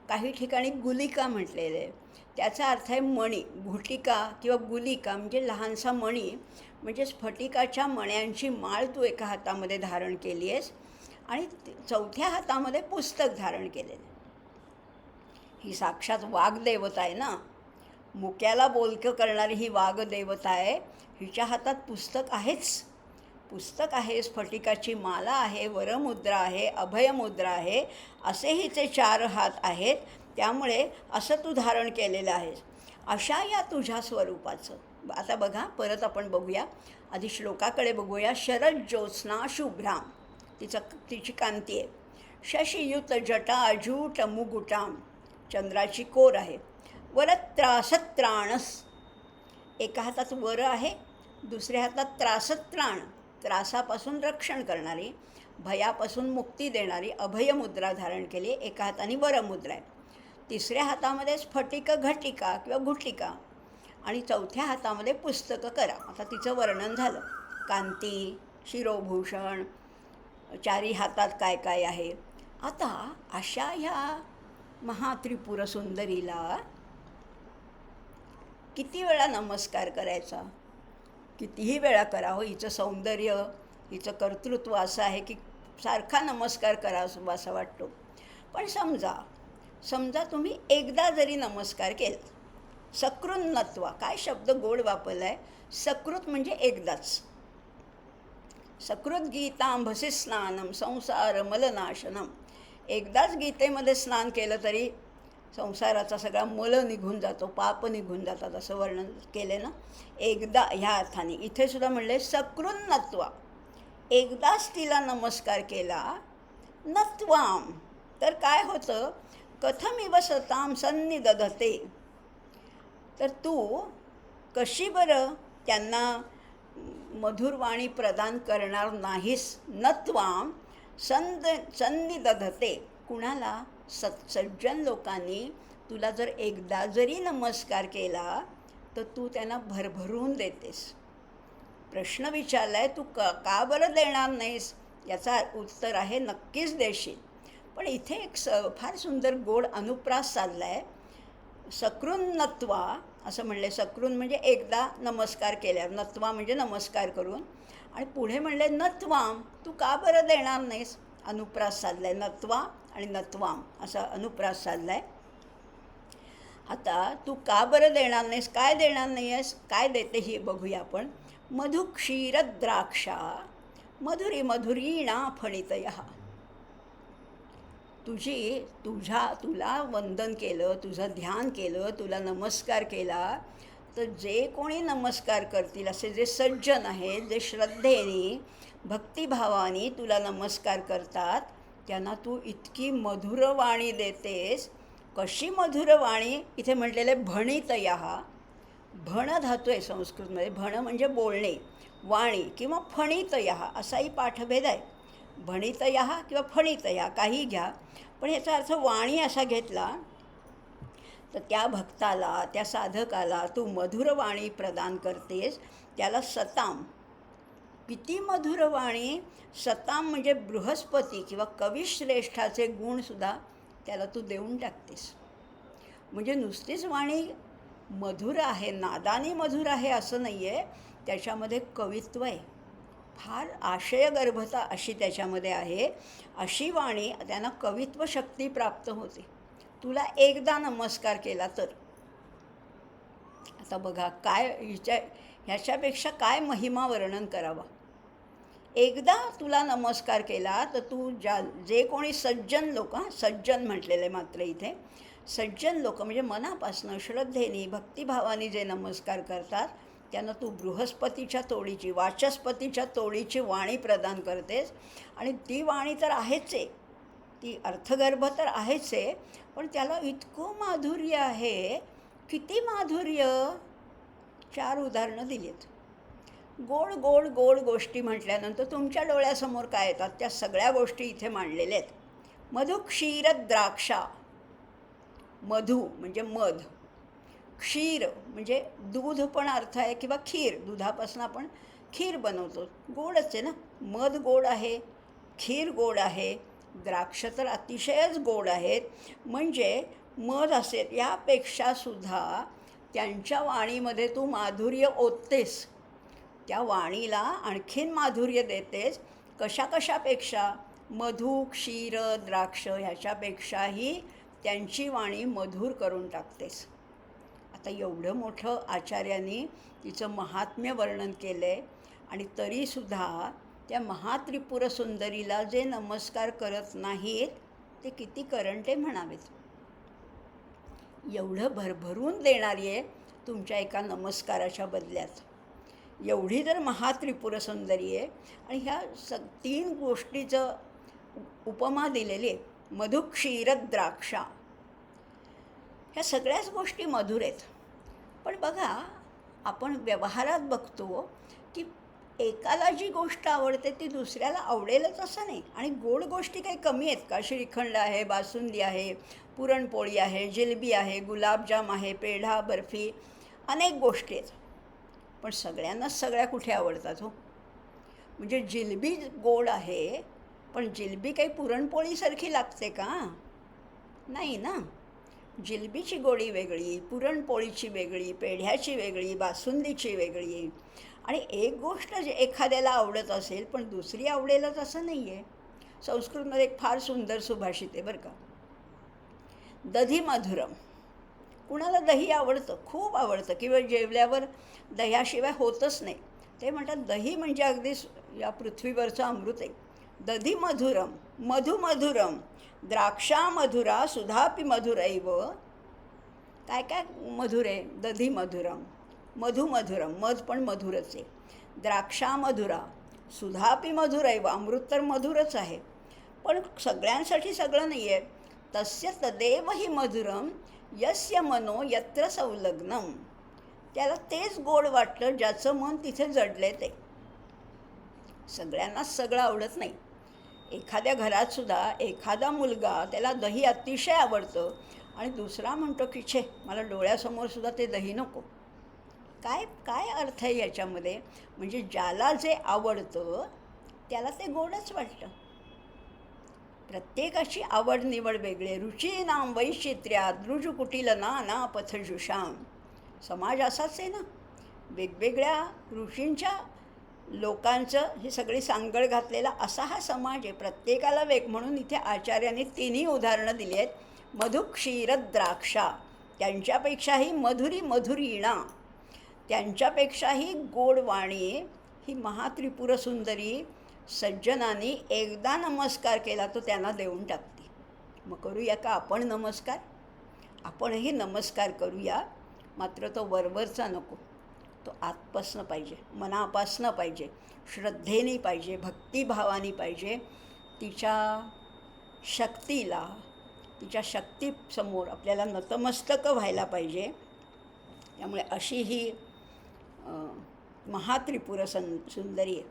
[SPEAKER 1] काही ठिकाणी गुलिका म्हटलेलं आहे. त्याचा अर्थ आहे मणी. घुटिका किंवा गुलिका म्हणजे लहानसा मणी, म्हणजे स्फटिकाच्या मण्यांची माळ तू एका हातामध्ये धारण केली आहेस आणि चौथ्या हातामध्ये पुस्तक धारण केलेलं. ही साक्षात वाग्देवता आहे ना, मुक्याला बोलकं करणारी ही वाग्देवता आहे. हिच्या हातात पुस्तक आहेच. पुस्तक आहे, स्फटिकाची माला आहे, वरमुद्रा आहे, अभयमुद्रा आहे, असे हिचे 4 हात आहेत. त्यामुळे असं तू धारण केलेलं आहेस. अशा या तुझ्या स्वरूपाचं आता बघा, परत आपण बघूया. आधी श्लोकाकडे बघूया. शरद ज्योत्स्ना शुभ्राम, तिची कांती आहे. शशियुत जटाजूट मुकुटाम, चंद्राची कोर आहे. वरत्रासत्राणस, एका हातात वर आहे, दुसऱ्या हातात त्रासत्राण, त्रासापासून रक्षण करणारी, भयापासून मुक्ती देणारी अभयमुद्रा धारण केली. एका हाताने वरमुद्रा आहे. तिसऱ्या हातामध्ये स्फटिक घटिका किंवा घुटिका आणि चौथ्या हातामध्ये पुस्तकं करा. आता तिचं वर्णन झालं. कांती, शिरोभूषण, 4ही हातात काय काय आहे. आता अशा ह्या महात्रिपुर सुंदरीला किती वेळा नमस्कार करायचा? कितीही वेळा करावं. हिचं सौंदर्य, हिचं कर्तृत्व असं आहे की सारखा नमस्कार करावा असं वाटतो. पण समजा तुम्ही एकदा जरी नमस्कार केला, सकृन्नत्वा, काय शब्द गोड वापरला आहे. सकृत म्हणजे एकदाच. सकृत गीतांभसी स्नानम संसार मलनाशनम. एकदाच गीतेमध्ये स्नान केलं तरी संसाराचा सगळा मल निघून जातो, पाप निघून जातात असं वर्णन केले ना. एकदा ह्या अर्थाने इथे सुद्धा म्हणले सकृन्नत्वा, एकदाच तिला नमस्कार केला. नत्वाम, तर काय होतं, कथमिव सताम सन्निदधते, तर तू कशी बरं त्यांना मधुरवाणी प्रदान करणार नाहीस. नत्वाम सन्निदधते, कुणाला, सज्जन लोकांनी तुला जर एकदा जरी नमस्कार केला तर तू त्यांना भरभरून देतेस. प्रश्न विचारलाय, तू का बरं देणार नाहीस, याचा उत्तर आहे नक्कीच देशील. पण इथे एक फार सुंदर गोड अनुप्रास साधला आहे. सकृन्नत्वा असं म्हणले. सकृन म्हणजे एकदा नमस्कार केल्यावर, नत्वा म्हणजे नमस्कार करून, आणि पुढे म्हणले नत्वाम, तू का बरं देणार नाहीस. अनुप्रास साधला आहे, नत्वा आणि नत्वाम असा अनुप्रास साधला आहे. आता तू का बरं देणार नाहीस, काय देणार नाही आहेस, काय देते हे बघूया आपण. मधु क्षीर द्राक्षा मधुरी मधुरीणा फणितया, तुला वंदन केलं, तुझं ध्यान केलं, तुला नमस्कार केला, तर जे कोणी नमस्कार करतील असे जे सज्जन आहेत, जे श्रद्धेने भक्तिभावाने तुला नमस्कार करतात, त्यांना तू इतकी मधुरवाणी देतेस. कशी मधुरवाणी, इथे म्हटलेले भणितया, भण धातू आहे संस्कृतमध्ये. भण म्हणजे बोलणे, वाणी किंवा फणितया असाही पाठभेद आहे. भणितया किंवा फणितया काही घ्या, पण याचा अर्थ वाणी असा घेतला तर त्या भक्ताला, त्या साधकाला तू मधुरवाणी प्रदान करतेस. त्याला सताम, किती मधुरवाणी. सताम म्हणजे बृहस्पती किंवा कविश्रेष्ठाचे गुणसुद्धा त्याला तू देऊन टाकतेस. म्हणजे नुसतीच वाणी मधुर आहे, नादानी मधुर आहे असं नाही आहे, त्याच्यामध्ये कवित्व आहे, फार आशयगर्भता अशी त्याच्यामध्ये आहे. अशी वाणी त्यांना कवित्व शक्ती प्राप्त होते. तुला एकदा नमस्कार केला तर. आता बघा काय ह्याच्यापेक्षा काय महिमा वर्णन करावा. एकदा तुला नमस्कार केला तर तू जे कोणी सज्जन लोक, सज्जन म्हटलेले मात्र इथे, सज्जन लोक म्हणजे मनापासनं श्रद्धेने भक्तिभावाने जे नमस्कार करतात त्यांना तू बृहस्पतीच्या तोडीची, वाचस्पतीच्या तोडीची वाणी प्रदान करतेस. आणि ती वाणी तर आहेच आहे, ती अर्थगर्भ तर आहेच आहे, पण त्याला इतकं माधुर्य आहे. किती माधुर्य. 4 उदाहरणं दिली आहेत. गोड गोड गोड गोष्टी म्हटल्यानंतर तुमच्या डोळ्यासमोर काय येतात, त्या सगळ्या गोष्टी इथे मांडलेल्या आहेत. मधु क्षीर द्राक्षा, मधु म्हणजे मध, क्षीर म्हणजे दूध पण अर्थ आहे किंवा खीर, दुधापासून आपण खीर बनवतो, गोडच आहे ना. मध गोड आहे, खीर गोड आहे, द्राक्ष तर अतिशयच गोड आहेत. म्हणजे मध असेल यापेक्षासुद्धा त्यांच्या वाणीमध्ये तू माधुर्य ओततेस, त्या वाणीला आणखीन माधुर्य देतेस. कशापेक्षा, मधु क्षीर द्राक्ष ह्याच्यापेक्षाही त्यांची वाणी मधुर करून टाकतेस. आता एवढं मोठं आचार्यांनी तिचं महात्म्य वर्णन केलं आहे, आणि तरीसुद्धा त्या महात्रिपुर सुंदरीला जे नमस्कार करत नाहीत ते किती करंटे म्हणावेत. एवढं भरभरून देणारी आहे तुमच्या एका नमस्काराच्या बदल्यात. एवढी जर महात्रिपुर सुंदरी आहे, आणि ह्या 3 गोष्टीचं उपमा दिलेली आहे. मधु क्षीर द्राक्षा, ह्या सगळ्याच गोष्टी मधुर आहेत. पण बघा, आपण व्यवहारात बघतो की एकाला जी गोष्ट आवडते ती दुसऱ्याला आवडेलच असं नाही. आणि गोड गोष्टी काही कमी आहेत का. श्रीखंड आहे, बासुंदी आहे, पुरणपोळी आहे, जिलबी आहे, गुलाबजाम आहे, पेढा, बर्फी, अनेक गोष्टी आहेत. पण सगळ्यांनाच सगळ्या कुठे आवडतात हो. म्हणजे जिलबी गोड आहे, पण जिलबी काही पुरणपोळीसारखी लागते का, नाही ना. जिलबीची गोडी वेगळी, पुरणपोळीची वेगळी, पेढ्याची वेगळी, बासुंदीची वेगळी. आणि एक गोष्ट जे एखाद्याला आवडत असेल पण दुसरी आवडेलच असं नाही आहे. संस्कृतमध्ये एक फार सुंदर सुभाषित आहे बरं का. दधी मधुरम, कुणाला दही आवडतं, खूप आवडतं, किंवा जेवल्यावर दह्याशिवाय होतच नाही. ते म्हणतात दही म्हणजे अगदी या पृथ्वीवरचं अमृत आहे. दधी मधुरम, मधु मधुरम, द्राक्षा मधुरा सुधापि मधुरैव काय काय मधुर आहे. दधी मधुरम, मधु मधुरम, मध पण मधुरच आहे. द्राक्षा मधुरा, सुधापी मधुरैव, अमृत तर मधुरच आहे. पण सगळ्यांसाठी सगळं नाही आहे. तस्य तदेव हि मधुरम यस्य मनो यत्र संलग्नम. त्याला तेच गोड वाटलं ज्याचं मन तिथे जडले ते. सगळ्यांनाच सगळं आवडत नाही. एखाद्या घरातसुद्धा एखादा मुलगा त्याला दही अतिशय आवडतं आणि दुसरा म्हणतो की छे, मला डोळ्यासमोरसुद्धा ते दही नको. काय काय अर्थ आहे याच्यामध्ये? म्हणजे ज्याला जे आवडतं त्याला ते गोडच वाटतं. प्रत्येकाची आवड निवड वेगळे. रुचीनाम वैचित्र्यात रुजुकुटील नाना पथजुषाम. समाज असाच आहे ना. वेगवेगळ्या रुचींच्या लोकांचं ही सगळी सांगड घातलेला असा हा समाज आहे. प्रत्येकाला म्हणून इथे आचार्यांनी तिन्ही उदाहरणं दिली आहेत. मधु क्षीर द्राक्षा, त्यांच्यापेक्षाही मधुरी मधुरीणा, त्यांच्यापेक्षाही गोडवाणी ही महात्रिपुर सुंदरी सज्जनांनी एकदा नमस्कार केला तो त्यांना देऊन टाकते. मग करूया का आपण नमस्कार? आपणही नमस्कार करूया, मात्र तो वरवरचा नको. तो आतपासनं पाहिजे, मनापासनं पाहिजे, श्रद्धेने पाहिजे, भक्तिभावाने पाहिजे. तिच्या शक्तीला, तिच्या शक्तीसमोर आपल्याला नतमस्तक व्हायला पाहिजे. त्यामुळे अशी ही महात्रिपुर सुंदरी आहे.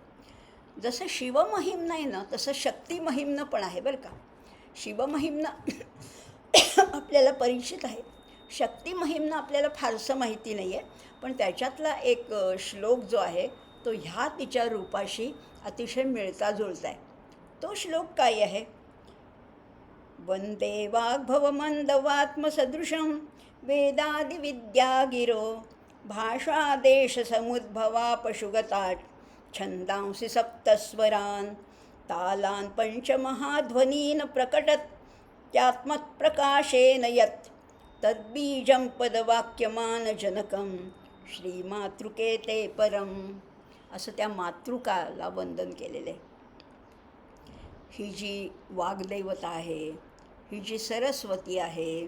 [SPEAKER 1] जसं शिवमहिम्न आहे ना, तसं शक्तिमहिम्न पण आहे बरं का. शिवमहिम्न आपल्याला परिचित आहे. शक्तिमहिम्न आपल्याला फारसं माहिती नाही आहे. पण त्याच्यातला एक श्लोक जो आहे तो ह्या तिच्या रूपाशी अतिशय मिळता जुळता आहे. तो श्लोक काय आहे? वंदे वाग्भवमन्दवात्मसदृशं वेदादिविद्यागिरो भाषादेशसमुद्भवा पशुगतात् छन्दांसि सप्तस्वरान् तालान् पञ्चमहाध्वनीन् प्रकटत्यात्मप्रकाशेन यत् तद्बीजं पदवाक्यमानजनकं श्रीमातृके ते परम. असं त्या मातृकाला वंदन केलेलं आहे. ही जी वाग्दैवता आहे, ही जी सरस्वती आहे,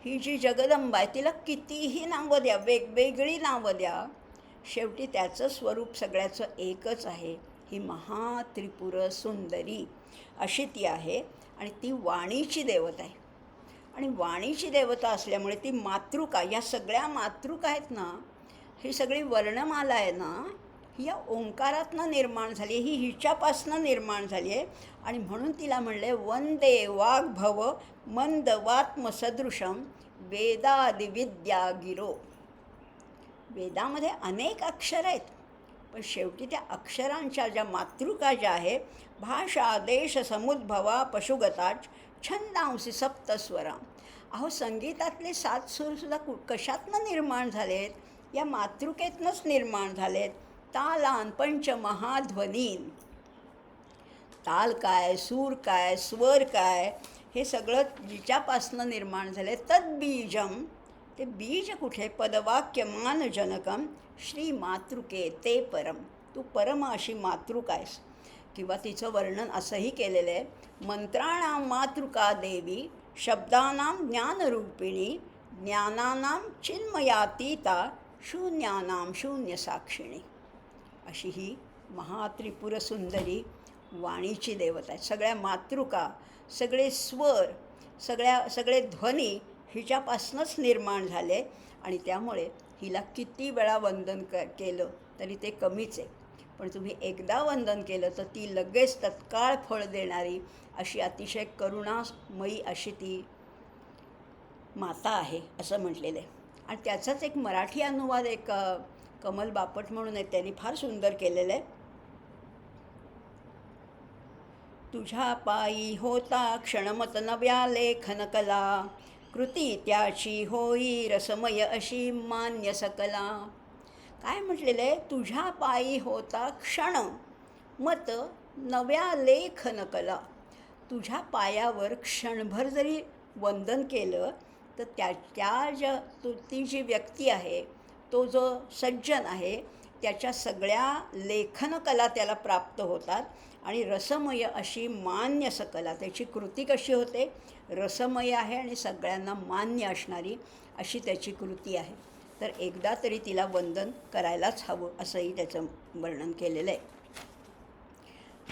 [SPEAKER 1] ही जी जगदंबा आहे, तिला कितीही नावं द्या, वेगवेगळी नावं द्या, शेवटी त्याचं स्वरूप सगळ्याचं एकच आहे. ही महात्रिपुर सुंदरी अशी ती आहे. आणि ती वाणीची देवता आहे. आणि वाणीची देवता असल्यामुळे ती मातृका, या सगळ्या मातृका आहेत ना, ही सगळी वर्णमाला आहे ना, ही या ओंकारातनं निर्माण झाली, ही हिच्यापासनं निर्माण झाली आहे. आणि म्हणून तिला म्हणले वंदे वाग्भव मंदवात्मसदृशं वेदादिविद्या गिरो. वेदामध्ये अनेक अक्षर आहेत, पण शेवटी त्या अक्षरांच्या ज्या मातृका ज्या आहेत, भाषा देश समुद्भवा पशुगताच छंदांसी सप्तस्वरा. अहो, संगीतातले 7 सूरसुद्धा कशातनं निर्माण झालेत? या मातृकेतनंच निर्माण झालेत. तालान पंचमहाध्वनीन. ताल काय, सूर काय, स्वर काय, हे सगळं जिच्यापासनं निर्माण झाले. तद्बीजम, ते बीज कुठे? पदवाक्यमानजनकम श्रीमातृके ते परम. तू परम अशी मातृका आहेस. किंवा तिचं वर्णन असंही केलेलं आहे, मंत्राणां मातृका देवी शब्दानां ज्ञानरूपिणी ज्ञानानां चिन्मयातीता शून्यानां शून्यसाक्षिणी. अशी ही महात्रिपुर सुंदरी वाणीची देवता आहे. सगळ्या मातृका, सगळे स्वर, सगळे ध्वनी हिच्यापासूनच निर्माण झाले. आणि त्यामुळे हिला किती वेळा वंदन केलं तरी ते कमीच आहे. पण तुम्ही एकदा वंदन केलं तर ती लगेच तत्काळ फळ देणारी अशी अतिशय करुणामयी अशी ती माता आहे असं म्हटलेलं आहे. आणि त्याचाच एक मराठी अनुवाद एक कमल बापट म्हणून आहे, त्यांनी फार सुंदर केलेलं आहे. तुझ्या पायी होता क्षणमत नव्या लेखनकला कृती त्याची होई रसमय अशी मान्य सकला. काय म्हटलेलं आहे? तुझ्या पायी होता क्षण मत नव्या लेखनकला. तुझ्या पायावर क्षणभर जरी वंदन केलं तर ती जी व्यक्ती आहे, तो जो सज्जन आहे, त्याच्या सगळ्या लेखनकला त्याला प्राप्त होतात आणि रसमय अशी मान्य सकला त्याची कृती कशी होते, रसमय आहे आणि सगळ्यांना मान्य असणारी अशी त्याची कृती आहे. तर एकदा तरी तिला वंदन करायलाच हवं असंही त्याचं वर्णन केलेलं आहे.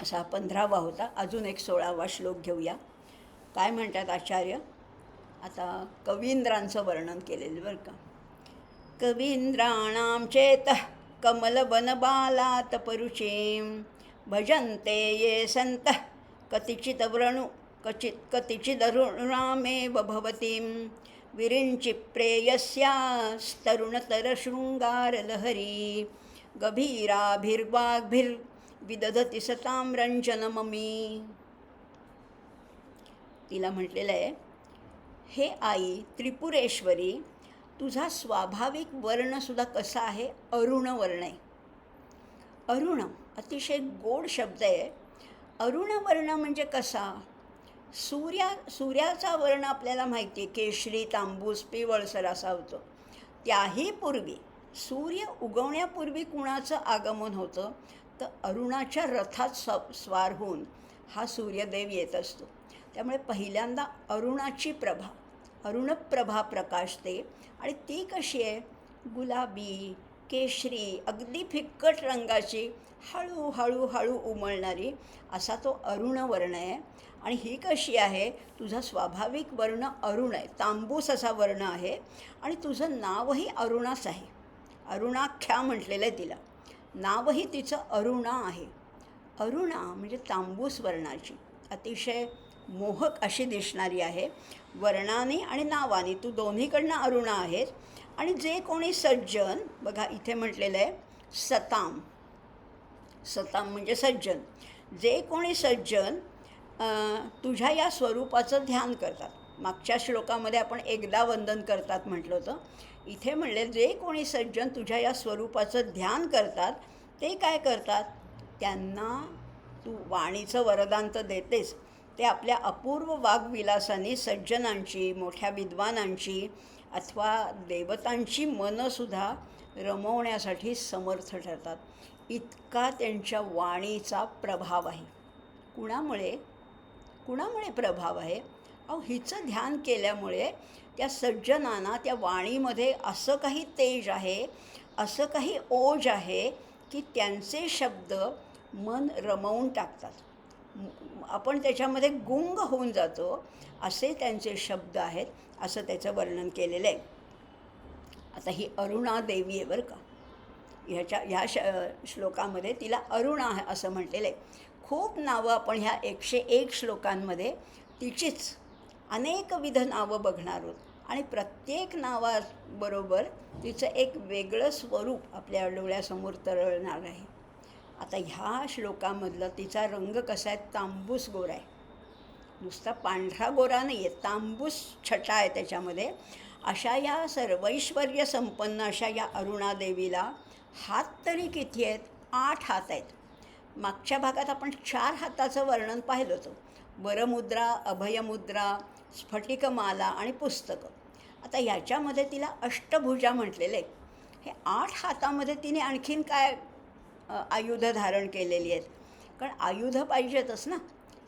[SPEAKER 1] असा 15वा होता. अजून एक 16वा श्लोक घेऊया. काय म्हणतात आचार्य? आता कवींद्रांचं वर्णन केलेलं बरं का. कवींद्राणां चेतः कमलवनबालात् परुचीं भजन्ते ये सन्तः कतिचिदरुणामेव भवतीं विरिञ्चि प्रेयस्यास्तरुणतरशृङ्गारलहरी गभीराभिर्वाग्भिर्विदधति सतां रञ्जनममी. तिला म्हटलेलं आहे, हे आई त्रिपुरेश्वरी, तुझा स्वाभाविक वर्णसुद्धा कसा आहे, अरुण वर्ण आहे. अरुण अतिशय गोड शब्द आहे. अरुण वर्ण म्हणजे कसा? सूर्याचा वर्ण आपल्याला माहिती आहे, केशरी, तांबूस, पिवळसर असा होतो. त्याही पूर्वी सूर्य उगवण्यापूर्वी कुणाचं आगमन होतं, तर अरुणाच्या रथात स्वार होऊन हा सूर्यदेव येत असतो. त्यामुळे पहिल्यांदा अरुणप्रभा प्रकाशते आणि ती कशी आहे, गुलाबी, केशरी, अगदी फिक्कट रंगाची, हळू उमलणारी असा तो अरुण वर्ण आहे. आणि ही कशी आहे, तुझा स्वाभाविक वर्ण अरुण आहे, तांबूस असा वर्ण आहे आणि तुझं नावही अरुणाच आहे. अरुणाख्या म्हटलेलं आहे तिला, नावही तिचं अरुणा आहे. अरुणा म्हणजे तांबूस वर्णाची, अतिशय मोहक अशी दिसणारी आहे. वर्णाने आणि नावाने तू दोन्हीकडनं अरुणा आहेस. आणि जे कोणी सज्जन, बघा इथे म्हटलेलं आहे सताम म्हणजे सज्जन, जे कोणी सज्जन तुझ्या या स्वरूपाचं ध्यान करतात. मागच्या श्लोकामध्ये आपण एकदा वंदन करतात म्हटलं होतं. इथे म्हणले जे कोणी सज्जन तुझ्या या स्वरूपाचं ध्यान करतात, ते काय करतात, त्यांना तू वाणीचं वरदान तर देतेस, ते आपल्या अपूर्व वाग्विलासाने सज्जनांची, मोठ्या विद्वानांची अथवा देवतांची मनंसुद्धा रमवण्यासाठी समर्थ ठरतात. इतका त्यांच्या वाणीचा प्रभाव आहे. कुणामुळे प्रभाव आहे? हिचं ध्यान केल्यामुळे त्या सज्जनांना त्या वाणीमध्ये असं काही तेज आहे, असं काही ओज आहे की त्यांचे शब्द मन रमवून टाकतात. आपण त्याच्यामध्ये गुंग होऊन जातो, असे त्यांचे शब्द आहेत, असं त्याचं वर्णन केलेलं आहे. आता ही अरुणा देवी आहे बरं का. ह्या श्लोकामध्ये तिला अरुणा आहे असं म्हटलेलं आहे. खूप नावं आपण ह्या 101 श्लोकांमध्ये तिचीच अनेकविध नावं बघणार आहोत आणि प्रत्येक नावाबरोबर तिचं एक वेगळं स्वरूप आपल्या डोळ्यासमोर तरळणार आहे. आता ह्या श्लोकामधलं तिचा रंग कसा आहे, तांबूस गोरा आहे. नुसता पांढरा गोरा नाही आहे, तांबूस छटा आहे त्याच्यामध्ये. अशा या सर्वैश्वर्य संपन्न अशा या अरुणादेवीला हात तरी किती आहेत, 8 हात आहेत. मागच्या भागात आपण 4 हाताचं वर्णन पाहिलं होतं, वरमुद्रा, अभयमुद्रा, स्फटिकमाला आणि पुस्तकं. आता ह्याच्यामध्ये तिला अष्टभुजा म्हटलेले. हे 8 हातामध्ये तिने आणखीन काय आयुध धारण केलेली आहेत, कारण आयुध पाहिजेतच ना.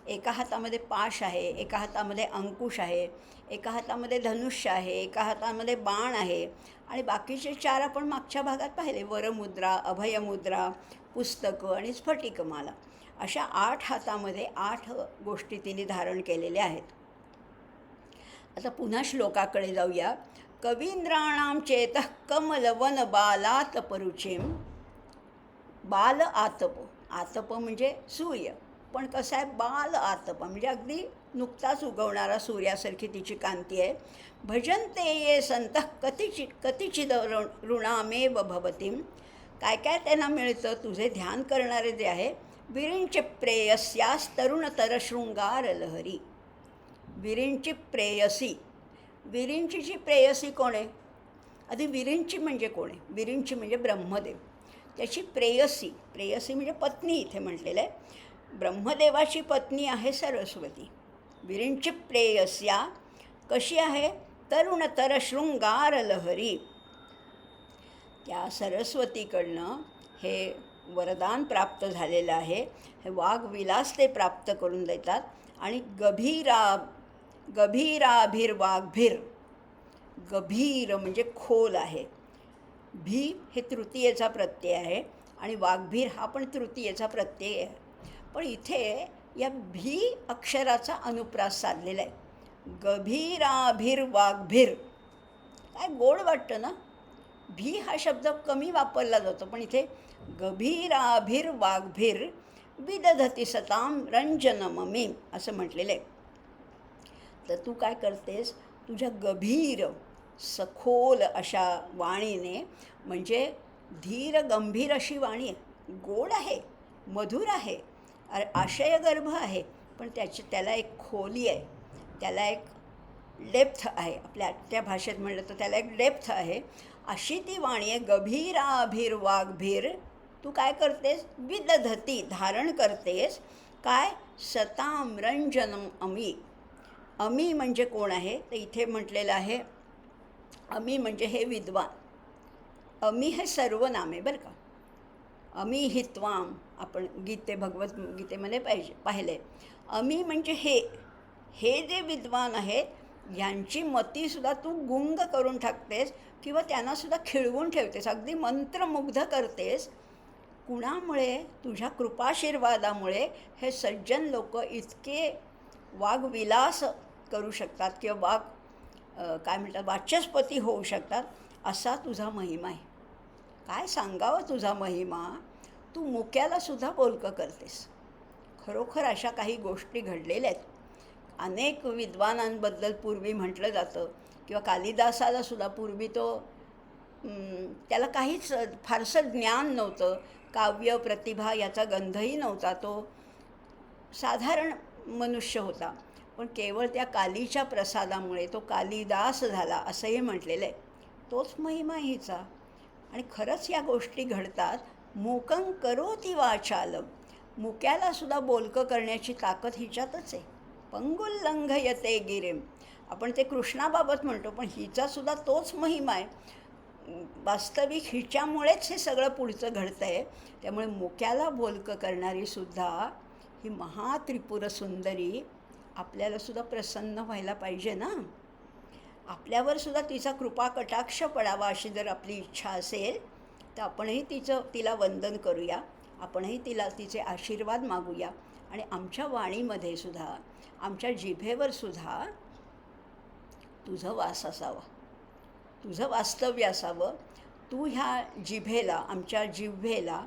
[SPEAKER 1] एका हातामध्ये पाश आहे, एका हातामध्ये अंकुश आहे, एका हातामध्ये धनुष्य आहे, एका हातामध्ये बाण आहे आणि बाकीचे 4 आपण मागच्या भागात पाहिले, वरमुद्रा, अभयमुद्रा, पुस्तकं आणि स्फटिकमाला. अशा 8 हातामध्ये 8 गोष्टी तिने धारण केलेल्या आहेत. आता पुन्हा श्लोकाकडे जाऊया. कवींद्राणां चेतः कमलवन बालात् परुचिं. बाल आतप म्हणजे सूर्य, पण कसं आहे, बाल आतप म्हणजे अगदी नुकताच उगवणारा सूर्यासारखी तिची कांती आहे. भजन्ते ये संतः कतिचिद ऋणामेव भवतीं. काय त्यांना मिळतं, तुझे ध्यान करणारे जे आहे. विरिञ्चि प्रेयस्यास तरुणतर शृंगार लहरी. विरिञ्चि प्रेयसी, विरिञ्चीची प्रेयसी कोण आहे? आधी विरिञ्ची म्हणजे कोण आहे? विरिञ्ची म्हणजे ब्रह्मदेव, त्याची प्रेयसी म्हणजे पत्नी इथे म्हटलेलं आहे. ब्रह्मदेवाची पत्नी आहे सरस्वती. विरिञ्चि प्रेयस्या कशी आहे, तरुणतर शृंगार लहरी. त्या सरस्वतीकडनं हे वरदान प्राप्त झालेलं आहे. हे वाग्विलास ते प्राप्त करून देतात. आणि गभीराभिर्वाग्भिर, गभीर म्हणजे खोल आहे. भी हे तृतीयेचा प्रत्यय आहे आणि वाग्भीर हा पण तृतीयेचा प्रत्यय आहे. पण इथे या भी अक्षराचा अनुप्रास साधलेला आहे. गभीराभिर्वाग्भिर, काय गोड वाटतं ना. भी हा शब्द कमी वापरला जातो, पण इथे गभीराभिर्वाग्भिर विदधती सताम रंजनममी असं म्हटलेलं आहे. तर तू काय करतेस, तुझ्या गभीर सखोल अशा वाणीने, म्हणजे धीर गंभीर अशी वाणी आहे, गोड आहे, मधुर आहे, आशयगर्भ आहे, पण त्याला एक खोली आहे, त्याला एक डेप्थ आहे. आपल्या त्या भाषेत म्हणलं तर त्याला एक डेप्थ आहे. अशी ती वाणी आहे. गभीराभिर्वाग्भिर, तू काय करतेस, विदधती धारण करतेस. काय, सताम रंजनम अमी. अमी म्हणजे कोण आहे, तर इथे म्हटलेलं आहे अमी म्हणजे हे विद्वान. अमी हे सर्वनाम आहे बरं का. अमी हित्वाम आपण भगवद्गीतेमध्ये पाहिले. अमी म्हणजे हे जे विद्वान आहेत यांची मतीसुद्धा तू गुंग करून टाकतेस किंवा त्यांनासुद्धा खिळवून ठेवतेस, अगदी मंत्रमुग्ध करतेस. कुणामुळे, तुझ्या कृपाशीर्वादामुळे हे सज्जन लोक इतके वाग्विलास करू शकतात किंवा काय म्हणतात वाचस्पती होऊ शकतात. असा तुझा महिमा आहे. काय सांगावं तुझा महिमा. तू मुक्यालासुद्धा बोलकं करतेस. खरोखर अशा काही गोष्टी घडलेल्या आहेत. अनेक विद्वानांबद्दल पूर्वी म्हटलं जातं किंवा कालिदासालासुद्धा पूर्वी त्याला काहीच फारसं ज्ञान नव्हतं, काव्य प्रतिभा याचा गंधही नव्हता, तो साधारण मनुष्य होता. पण केवळ त्या कालीच्या प्रसादामुळे तो कालिदास झाला असंही म्हटलेलं आहे. तोच महिमा हिचा. आणि खरंच या गोष्टी घडतात. मूकं करोति वाचालं, मुक्यालासुद्धा बोलकं करण्याची ताकद हिच्यातच आहे. पंगुल्लंघयते गिरिम, आपण ते कृष्णाबाबत म्हणतो, पण हिचासुद्धा तोच महिमा आहे. वास्तविक हिच्यामुळेच हे सगळं पुढचं घडतं आहे. त्यामुळे मुक्याला बोलकं करणारीसुद्धा ही महात्रिपुर सुंदरी आपल्यालासुद्धा प्रसन्न व्हायला पाहिजे ना. आपल्यावरसुद्धा तिचा कृपा कटाक्ष पडावा अशी जर आपली इच्छा असेल तर आपणही तिला वंदन करूया. आपणही तिचे आशीर्वाद मागूया. आणि आमच्या वाणीमध्ये सुद्धा, आमच्या जिभेवर सुद्धा तुझं वास असावा, तुझं वास्तव्य असावं. तू ह्या जिभेला, आमच्या जिव्हेला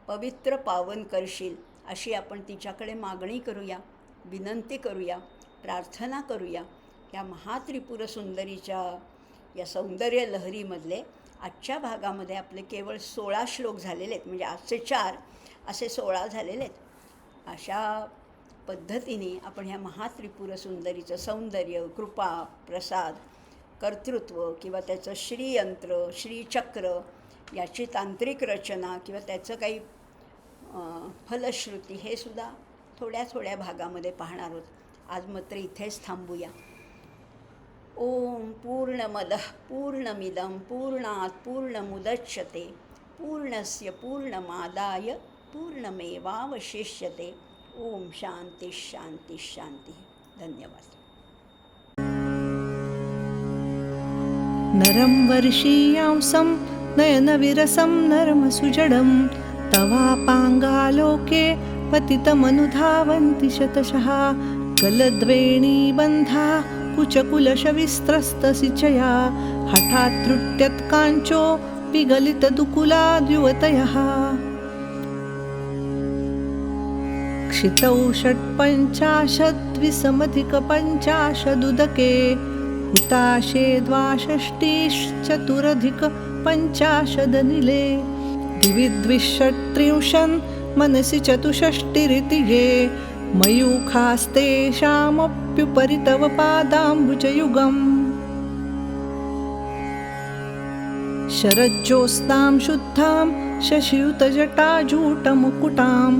[SPEAKER 1] पवित्र पावन करशील अशी आपण तिच्याकडे मागणी करूया, विनंती करूया, प्रार्थना करूया. या महात्रिपुर सुंदरीच्या या सौंदर्य लहरीमधले आजच्या भागामध्ये आपले केवळ 16 श्लोक झालेले आहेत. म्हणजे आजचे 4 असे 16 झालेले आहेत. अशा पद्धतीने आपण ह्या महात्रिपुर सुंदरीचं सौंदर्य, कृपा, प्रसाद, कर्तृत्व किंवा त्याचं श्रीयंत्र, श्रीचक्र, याची तांत्रिक रचना किंवा त्याचं काही फलश्रुती हे सुद्धा थोड्या थोड्या भागामध्ये पाहणार आहोत. आज मात्र इथेच थांबूया. ओम पूर्णमदः पूर्णमिदं पूर्णात् पूर्णमुदच्यते पूर्णस्य पूर्णमादाय पूर्णमेवावशिष्यते. ओम शांती शांती शांती. धन्यवाद.
[SPEAKER 2] नरं वर्षीयांसं नयनविरसं नरमसुजडं तवापाङ्गालोके पतितमनुधावन्ति शतशः कलद्वेणीबन्धा कुचकुलशविस्त्रस्तसिचया हठात्तृट्यत्काञ्चो विगलितदुकुलाद्युवतयः क्षितौ षट्पञ्चाशद्विसमधिकपञ्चाशदुदके हुताशे द्वाषष्टिश्चतुरधिकपञ्चाशदनिले दिवि द्विषट्त्रिंशन् मनसि चतुष्षष्टिरिति ये मयूखास्तेषामप्युपरि तव पादाम्बुजयुगम् शरज्योत्स्नां शुद्धां शशियुतजटाजूटमुकुटां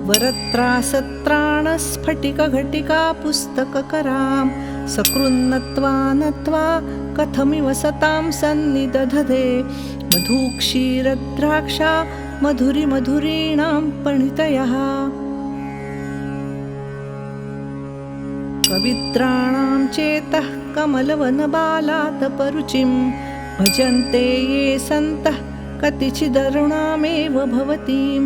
[SPEAKER 2] वरत्रासत्राणस्फटिकघटिका पुस्तककरां सकृन्नत्वा नत्वा कथमिव सतां सन्निदधते मधुक्षीरद्राक्षा मधुरीणां पणितयः कवित्राणां चेतः कमलवनबालातपरुचिं भजन्ते ये सन्तः कतिचिदरुणामेव भवतीं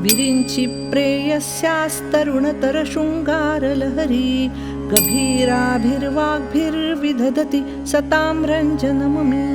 [SPEAKER 2] विरिञ्चि प्रेयस्यास्तरुणतरशृङ्गारलहरी गभीराभिर्वाग्भिर्विदधति सतां रञ्जनममी